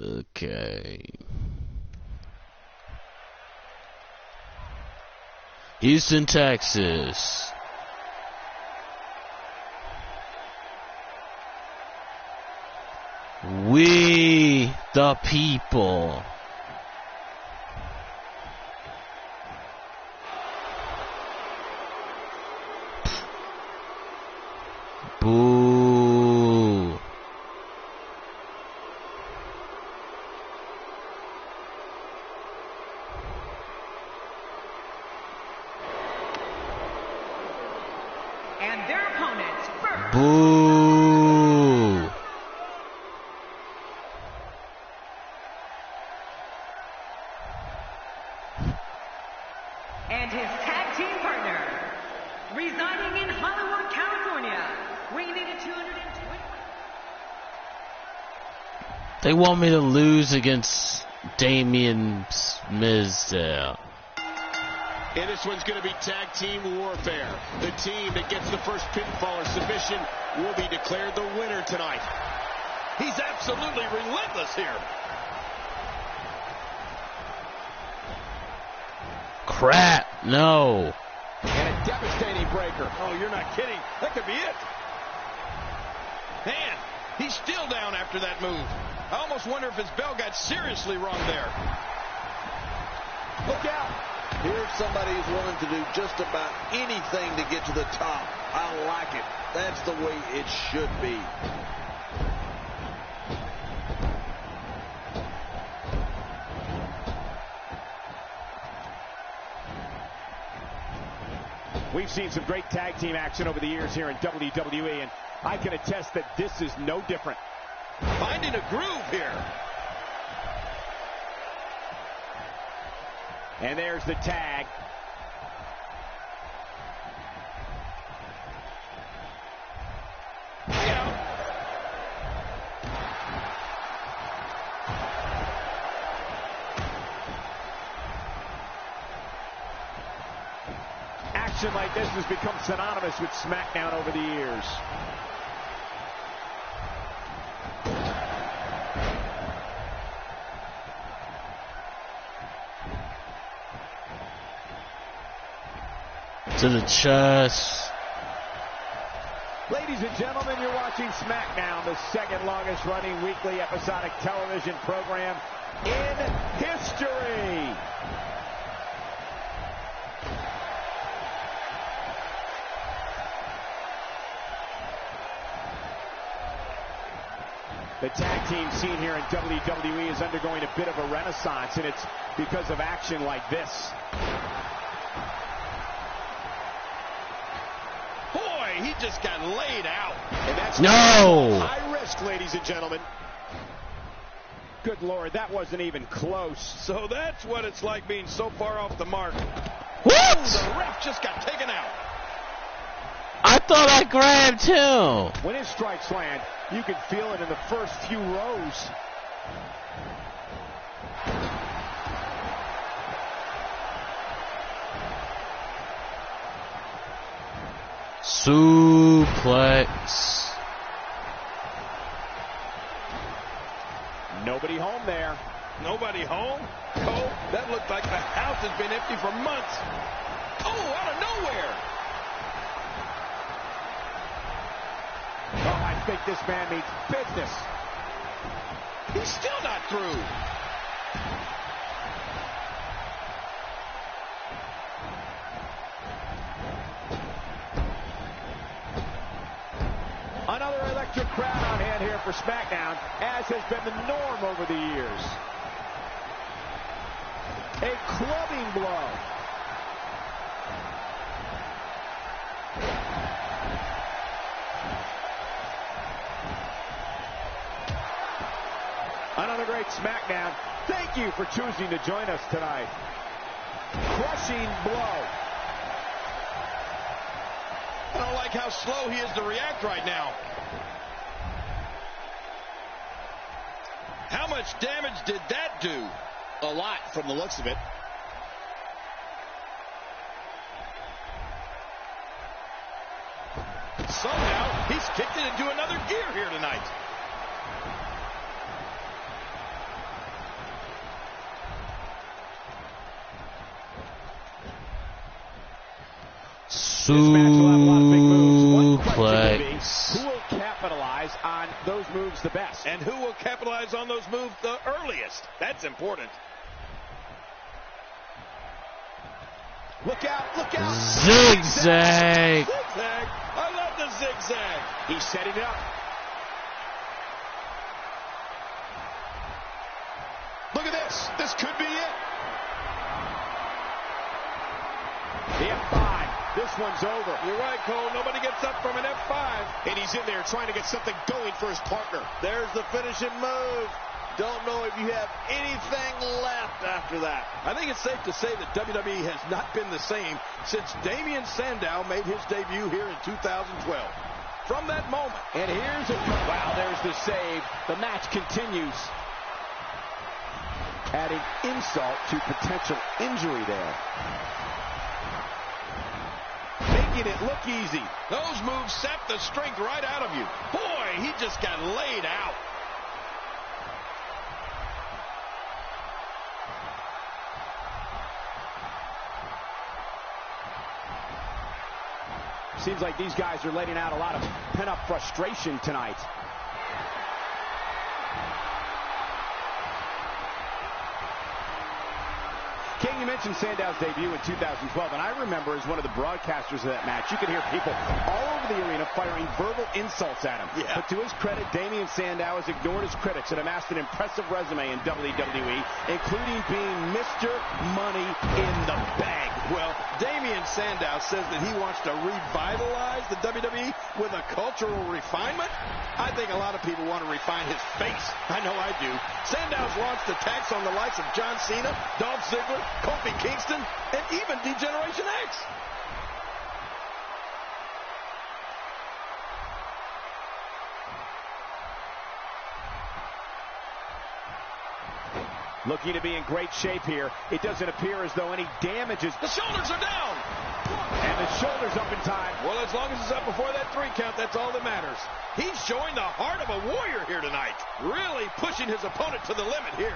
Okay. Houston, Texas. We the people. Boo. And their opponents first. Boo. And his tag team partner, residing in Hollywood, California, weighing in at 220. They want me to lose against Damian Mizdow. And this one's going to be tag team warfare. The team that gets the first pinfall or submission will be declared the winner tonight. He's absolutely relentless here. Crap, no. And a devastating breaker. Oh, you're not kidding. That could be it. Man, he's still down after that move. I almost wonder if his bell got seriously wrong there. Look out. Here's somebody who's willing to do just about anything to get to the top. I like it. That's the way it should be. We've seen some great tag team action over the years here in WWE, and I can attest that this is no different. Finding a groove here. And there's the tag. Action like this has become synonymous with SmackDown over the years. To the chest. Ladies and gentlemen, you're watching SmackDown, the second longest running weekly episodic television program in history. The tag team scene here in WWE is undergoing a bit of a renaissance, and it's because of action like this. Boy, he just got laid out. And that's No! high risk, ladies and gentlemen. Good Lord, that wasn't even close. So that's what it's like being so far off the mark. What? The ref just got taken out. I thought I grabbed him. When his strikes land, you can feel it in the first few rows. Suplex. Nobody home there. Nobody home? Oh, that looked like the house has been empty for months. Oh, out of nowhere. think this man means business. He's still not through. Another electric crowd on hand here for SmackDown, as has been the norm over the years. A clubbing blow. Another great SmackDown. Thank you for choosing to join us tonight. Crushing blow. I don't like how slow he is to react right now. How much damage did that do? A lot from the looks of it. Somehow, he's kicked it into another gear here tonight. Suplex. Who will capitalize on those moves the best? And who will capitalize on those moves the earliest? That's important. Look out, look out. Zigzag. Zigzag. I love the zigzag. He's setting it up. Look at this. This could be it. The F5. This one's over. You're right, Cole. Nobody gets up from an F5. And he's in there trying to get something going for his partner. There's the finishing move. Don't know if you have anything left after that. I think it's safe to say that WWE has not been the same since Damien Sandow made his debut here in 2012. From that moment. And here's a... Wow, there's the save. The match continues. Adding insult to potential injury there. Making it look easy. Those moves sap the strength right out of you. Boy, he just got laid out. Seems like these guys are letting out a lot of pent-up frustration tonight. King, you mentioned Sandow's debut in 2012, and I remember as one of the broadcasters of that match, you could hear people all over the arena firing verbal insults at him. Yeah. But to his credit, Damien Sandow has ignored his critics and amassed an impressive resume in WWE, including being Mr. Money in the Bank. Well, Damien Sandow says that he wants to revitalize the WWE with a cultural refinement. I think a lot of people want to refine his face. I know I do. Sandow's launched attacks on the likes of John Cena, Dolph Ziggler, Kofi Kingston, and even D-Generation X. Looking to be in great shape here. It doesn't appear as though any damages. The shoulders are down. And the shoulders up in time. Well, as long as it's up before that 3 count, that's all that matters. He's showing the heart of a warrior here tonight. Really pushing his opponent to the limit here.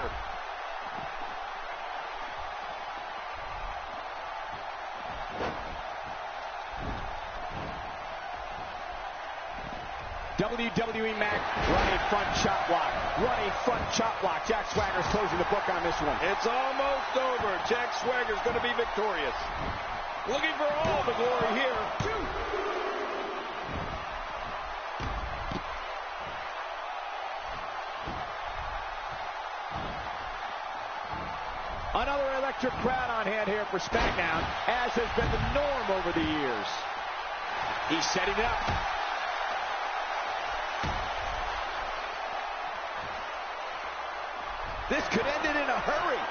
WWE Mac running front chop block. Running front chop block. Jack Swagger's closing the book on this one. It's almost over. Jack Swagger's going to be victorious. Looking for all the glory here. Another electric crowd on hand here for SmackDown, as has been the norm over the years. He's setting it up. This could end it in a hurry.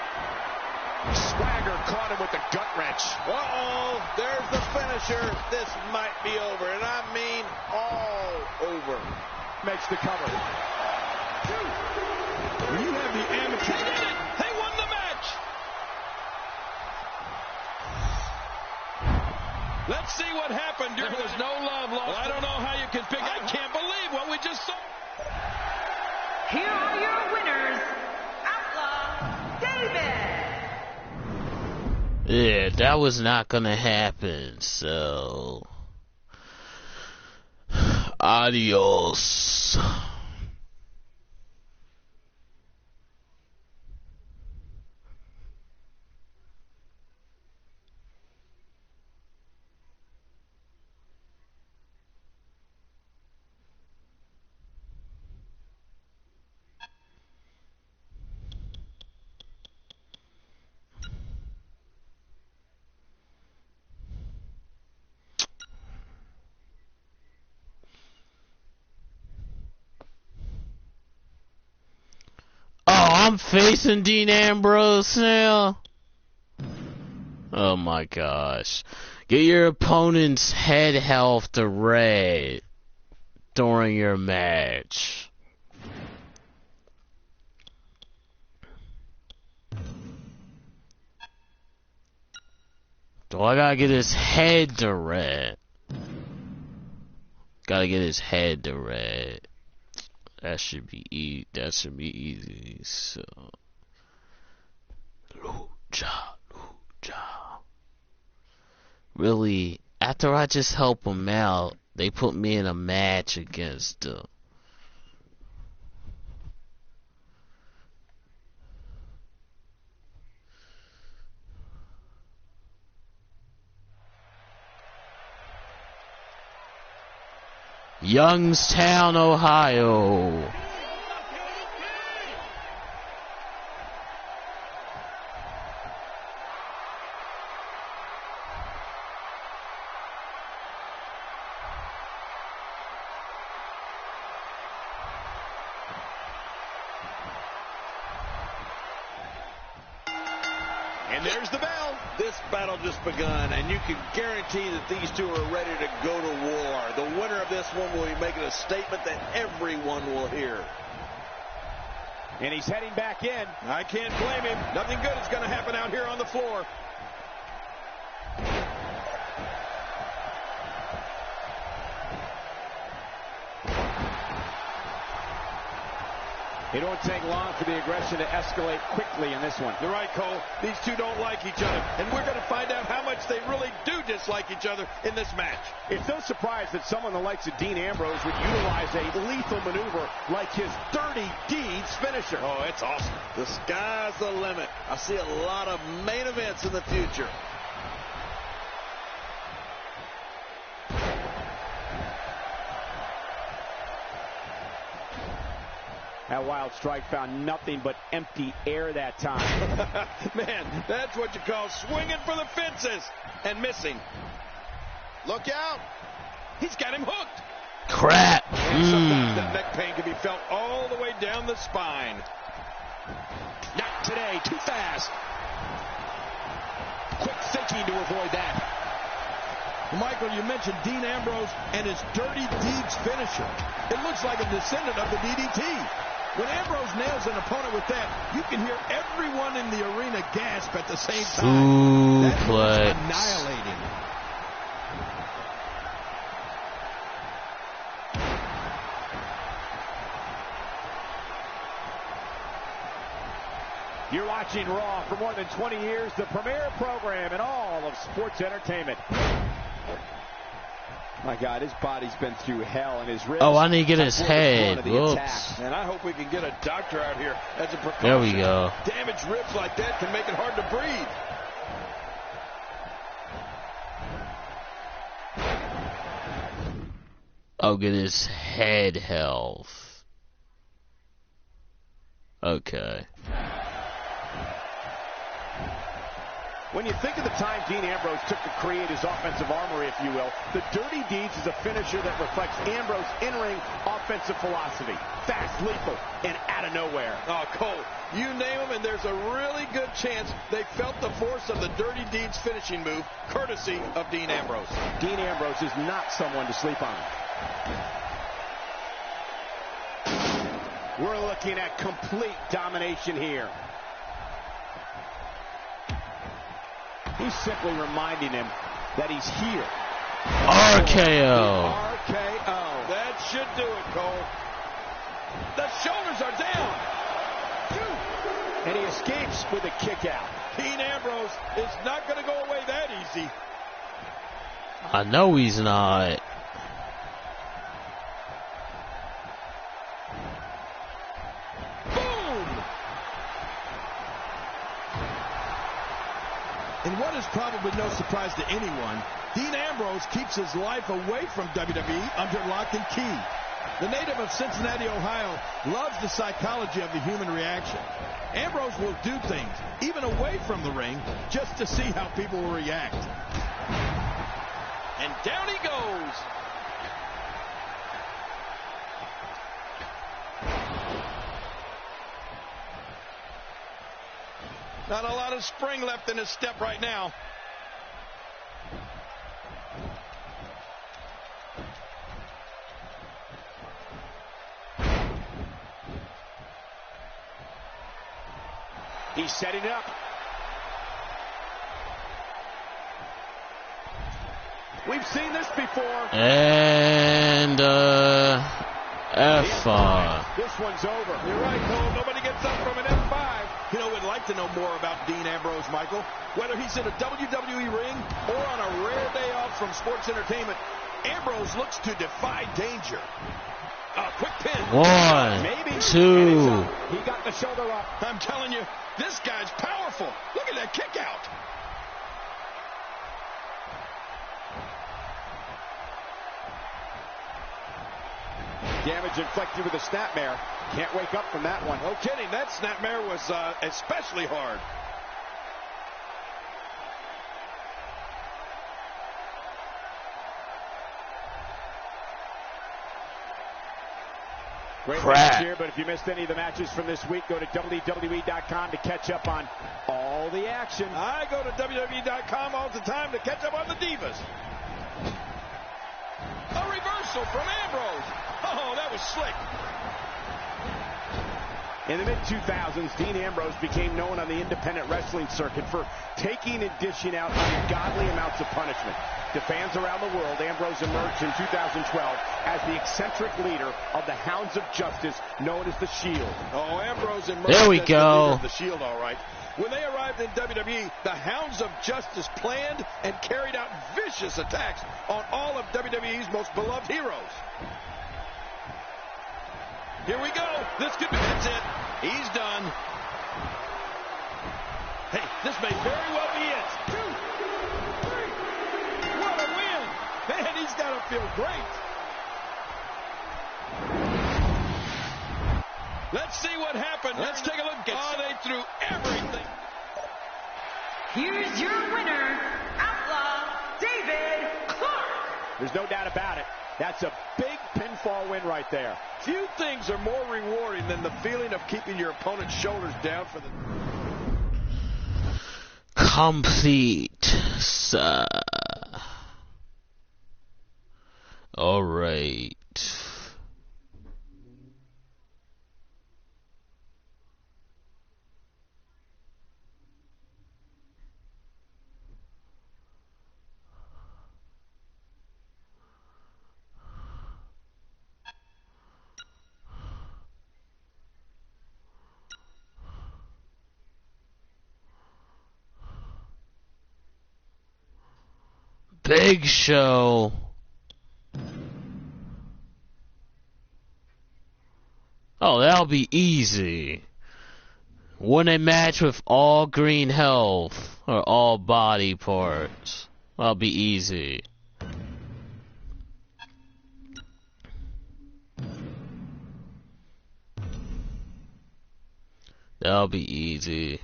Swagger caught him with the gut wrench. Uh-oh, there's the finisher. This might be over, and I mean all over. Makes the cover. When you have the amateur... They did it! They won the match! Let's see what happened. There was no love lost. Well, I don't know how you can pick. I can't believe what we just saw. Here are your winners, Outlaw David. Yeah, that was not gonna happen, so Adios. I'm facing Dean Ambrose now. Oh my gosh. Get your opponent's head health to red during your match. Do I gotta get his head to red? Gotta get his head to red. That should be easy. So, Lucha. Really, after I just help him out, they put me in a match against Youngstown, Ohio. And there's the bell. This battle just begun, and you can guarantee that these two are ready to go to war. The winner of this one will be making a statement that everyone will hear. And he's heading back in. I can't blame him. Nothing good is going to happen out here on the floor. It won't take long for the aggression to escalate quickly in this one. You're right, Cole. These two don't like each other, and we're going to find out how much they really do dislike each other in this match. It's no surprise that someone the likes of Dean Ambrose would utilize a lethal maneuver like his Dirty Deeds finisher. Oh, it's awesome. The sky's the limit. I see a lot of main events in the future. That wild strike found nothing but empty air that time. Man, that's what you call swinging for the fences and missing. Look out. He's got him hooked. Crap. And sometimes that neck pain can be felt all the way down the spine. Not today. Too fast. Quick thinking to avoid that. Michael, you mentioned Dean Ambrose and his Dirty Deeds finisher. It looks like a descendant of the DDT. When Ambrose nails an opponent with that, you can hear everyone in the arena gasp at the same time. That was annihilating. You're watching Raw. For more than 20 years, the premier program in all of sports entertainment. My God, his body's been through hell, and his ribs. Oh, I need to get his head. Whoops. And I hope we can get a doctor out here as a precaution. There we go. Damaged ribs like that can make it hard to breathe. Oh, get his head health. Okay. When you think of the time Dean Ambrose took to create his offensive armory, if you will, the Dirty Deeds is a finisher that reflects Ambrose's in-ring offensive philosophy. Fast, lethal, and out of nowhere. Oh, Cole, you name them, and there's a really good chance they felt the force of the Dirty Deeds finishing move, courtesy of Dean Ambrose. Dean Ambrose is not someone to sleep on. We're looking at complete domination here. He's simply reminding him that he's here. RKO. RKO. That should do it, Cole. The shoulders are down. And he escapes with a kick out. Dean Ambrose is not going to go away that easy. I know he's not. And what is probably no surprise to anyone, Dean Ambrose keeps his life away from WWE under lock and key. The native of Cincinnati, Ohio, loves the psychology of the human reaction. Ambrose will do things, even away from the ring, just to see how people will react. And down he goes. Not a lot of spring left in his step right now. He's setting it up. We've seen this before. And F5. This one's over. You're right, Cole. Nobody gets up from an F5. You know, we'd like to know more about Dean Ambrose, Michael. Whether he's in a WWE ring or on a rare day off from sports entertainment, Ambrose looks to defy danger. Quick pin. 1, Maybe. 2. He got the shoulder up. I'm telling you, this guy's powerful. Look at that kick out. Damage inflicted with a snapmare. Can't wake up from that one. No kidding. That snapmare was especially hard. Great Crap. match here, but if you missed any of the matches from this week, go to WWE.com to catch up on all the action. I go to WWE.com all the time to catch up on the Divas. A reversal from Ambrose. Oh, that was slick. In the mid-2000s, Dean Ambrose became known on the independent wrestling circuit for taking and dishing out ungodly amounts of punishment. To fans around the world, Ambrose emerged in 2012 as the eccentric leader of the Hounds of Justice, known as the Shield. Oh, Ambrose emerged There we as go. the leader of the Shield, all right. When they arrived in WWE, the Hounds of Justice planned and carried out vicious attacks on all of WWE's most beloved heroes. Here we go. This could be, that's it. He's done. Hey, this may very well be it. 2, 3. What a win. Man, he's got to feel great. Let's see what happened. Let's take a look. Oh, they threw everything. Here's your winner, Outlaw David Clark. There's no doubt about it. That's a big pinfall win right there. Few things are more rewarding than the feeling of keeping your opponent's shoulders down for the... Complete, sir. All right. Big Show. Oh, that'll be easy. Win a match with all green health or all body parts. That'll be easy. That'll be easy.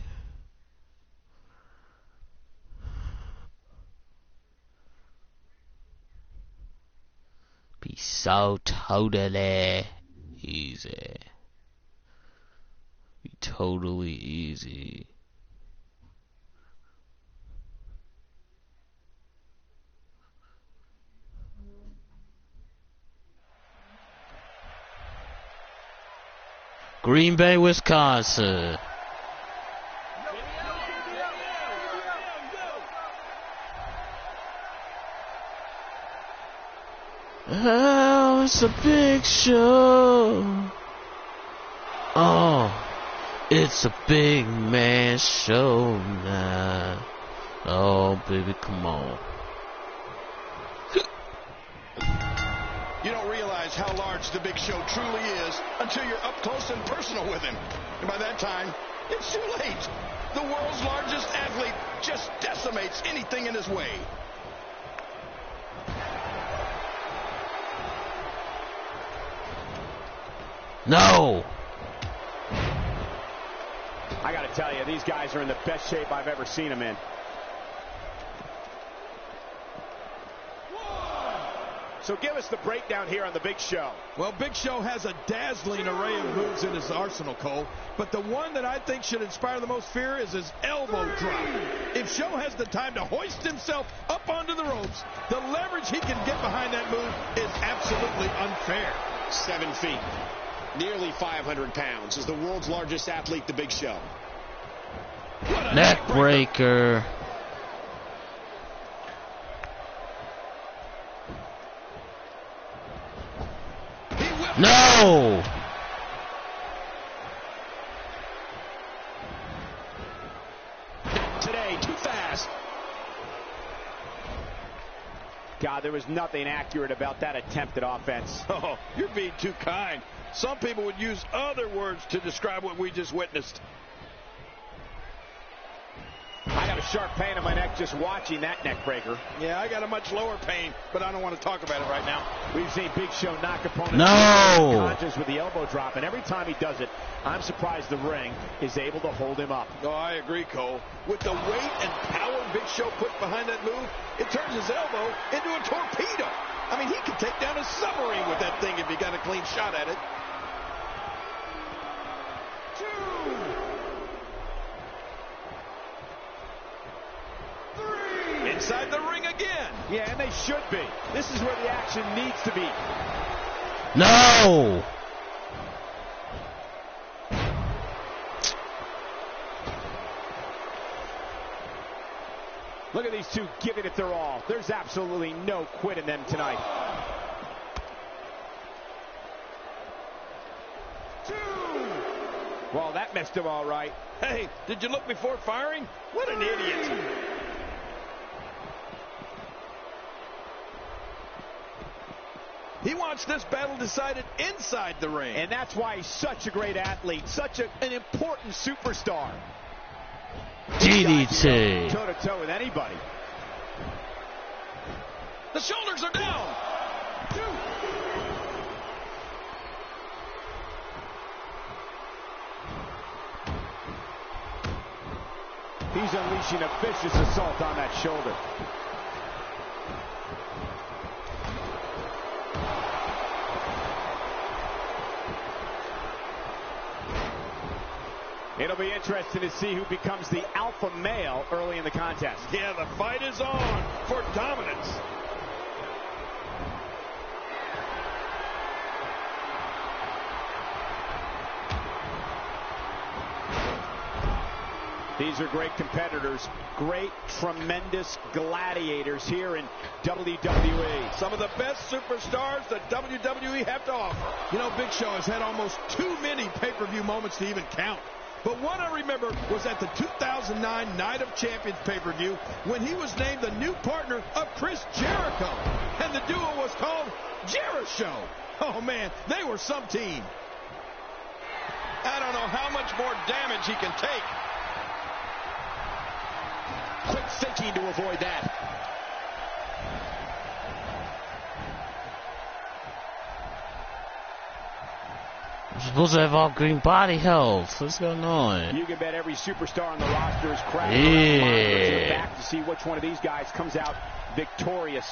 Be so totally easy. Be totally easy. Green Bay, Wisconsin. Oh, it's a big show. Oh, it's a big man show now. Oh, baby, come on. You don't realize how large the Big Show truly is until you're up close and personal with him. And by that time, it's too late. The world's largest athlete just decimates anything in his way. No! I got to tell you, these guys are in the best shape I've ever seen them in. So give us the breakdown here on the Big Show. Well, Big Show has a dazzling array of moves in his arsenal, Cole. But the one that I think should inspire the most fear is his elbow drop. If Show has the time to hoist himself up onto the ropes, the leverage he can get behind that move is absolutely unfair. 7 feet, nearly 500 pounds, is the world's largest athlete, the Big Show. Neck breaker. No! Today, too fast. God, there was nothing accurate about that attempted offense. Oh, you're being too kind. Some people would use other words to describe what we just witnessed. I got a sharp pain in my neck just watching that neck breaker. Yeah, I got a much lower pain, but I don't want to talk about it right now. We've seen Big Show knock opponents unconscious with the elbow drop, and every time he does it, I'm surprised the ring is able to hold him up. No, I agree, Cole. With the weight and power Big Show put behind that move, it turns his elbow into a torpedo. I mean, he could take down a submarine with that thing if he got a clean shot at it. Inside the ring again. Yeah, and they should be. This is where the action needs to be. No! Look at these two giving it their all. There's absolutely no quit in them tonight. Well, that missed him all right. Hey, did you look before firing? What an idiot. He wants this battle decided inside the ring. And that's why he's such a great athlete, such an important superstar. DDT. Toe-to-toe with anybody. The shoulders are down. He's unleashing a vicious assault on that shoulder. It'll be interesting to see who becomes the alpha male early in the contest. Yeah, the fight is on for dominance. These are great competitors, great, tremendous gladiators here in WWE. Some of the best superstars that WWE have to offer. You know, Big Show has had almost too many pay-per-view moments to even count. But one I remember was at the 2009 Night of Champions pay-per-view when he was named the new partner of Chris Jericho. And the duo was called Jeri-Show. Oh, man, they were some team. I don't know how much more damage he can take. Quick thinking to avoid that. I'm supposed to have all green body health. What's going on? You can bet every superstar on the roster is cracking to the back to see which one of these guys comes out victorious.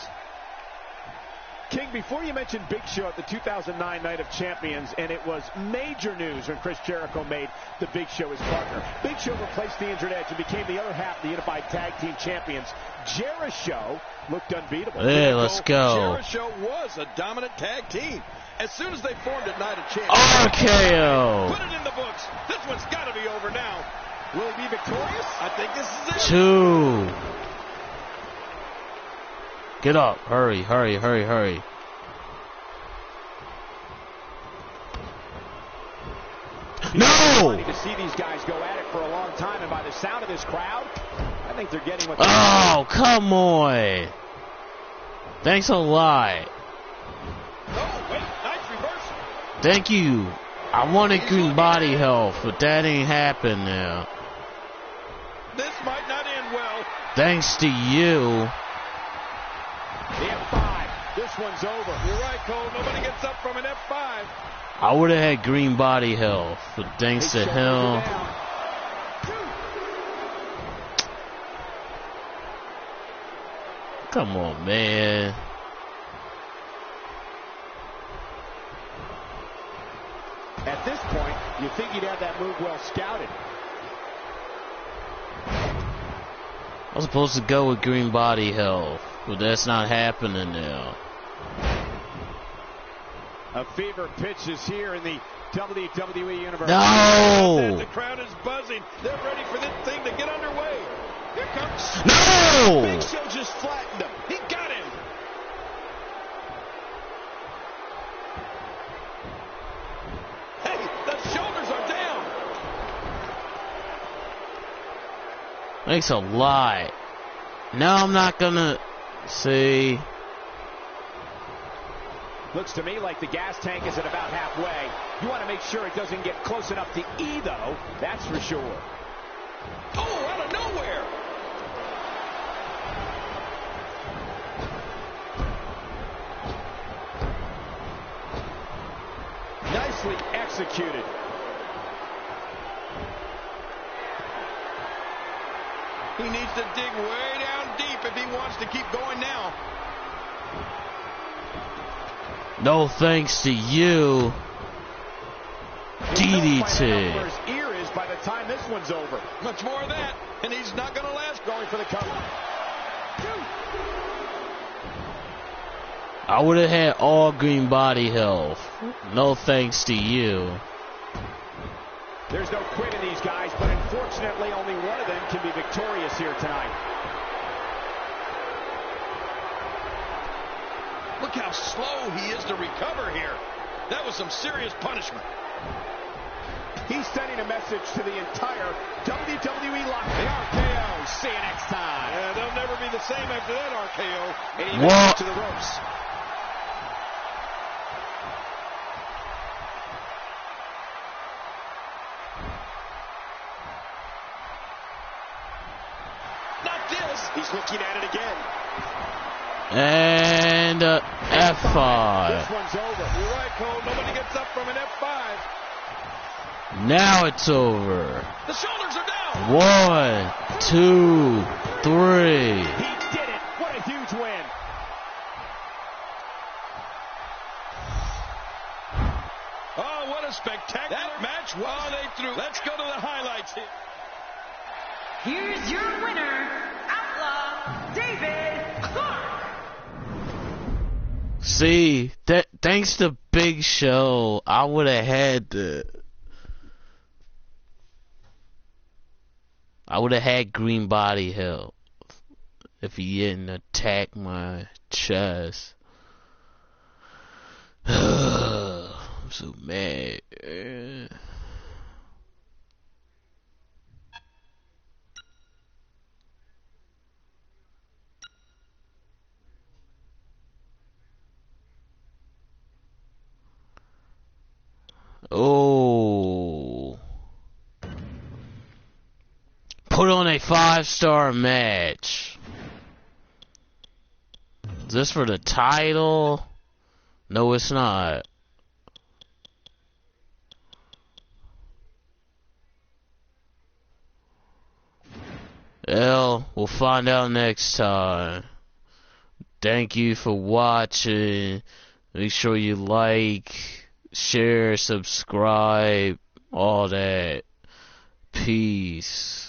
King, before you mentioned Big Show at the 2009 Night of Champions, and it was major news when Chris Jericho made the Big Show his partner. Big Show replaced the Injured Edge and became the other half of the Unified Tag Team Champions. Jeri-Show looked unbeatable. Hey, let's go. Jeri-Show was a dominant tag team. As soon as they formed at Night of Champions, RKO. put it in the books. This one's got to be over now. Will he be victorious? I think this is it. 2. Get up. Hurry, hurry, hurry, hurry. No! To see these guys go at it for a long time, and by the sound of this crowd, I think they're getting what Oh, come on. Thanks a lot. Oh, wait, nice reversal. Thank you. I wanted green body health, but that ain't happened now. This might not end well. Thanks to you. The F5. This one's over. You're right, Cole. Nobody gets up from an F5. I would have had green body health, but thanks to him. Come on, man. At this point, you think you'd have that move well scouted. I was supposed to go with green body health, but that's not happening now. A fever pitch is here in the WWE Universe. No! The crowd is buzzing. They're ready for this thing to get underway. Here comes... No! Big Show just flattened him. He got him. Hey, the shoulders are down. Thanks a lot. No, I'm not gonna see. Looks to me like the gas tank is at about halfway. You want to make sure it doesn't get close enough to E, though. That's for sure. Oh, out of nowhere. Nicely executed. He needs to dig way down deep if he wants to keep going now. No thanks to you. DDT. Where his ear is by the time this one's over. Much more of that, and he's not going to last. Going for the cover. I would have had all green body health. No thanks to you. There's no quit in these guys, but unfortunately only one of them can be victorious here tonight. Look how slow he is to recover here. That was some serious punishment. He's sending a message to the entire WWE locker. The RKO. See you next time. Yeah, they'll never be the same after that RKO. And he What? to the ropes. Not this. He's looking at it again. And F5. This one's over. You're right, Cole. Nobody gets up from an F5. Now it's over. The shoulders are down. 1, 2, 3. He did it. What a huge win. Oh, what a spectacular match. Wow, they threw. Let's go to the highlights here. Here's your winner, Outlaw David Clark. See, thanks to Big Show, I would have had green body health if he didn't attack my chest. I'm so mad. Oh. Put on a 5-star match. Is this for the title? No, it's not. Well, we'll find out next time. Thank you for watching. Make sure you like, share, subscribe, all that. Peace.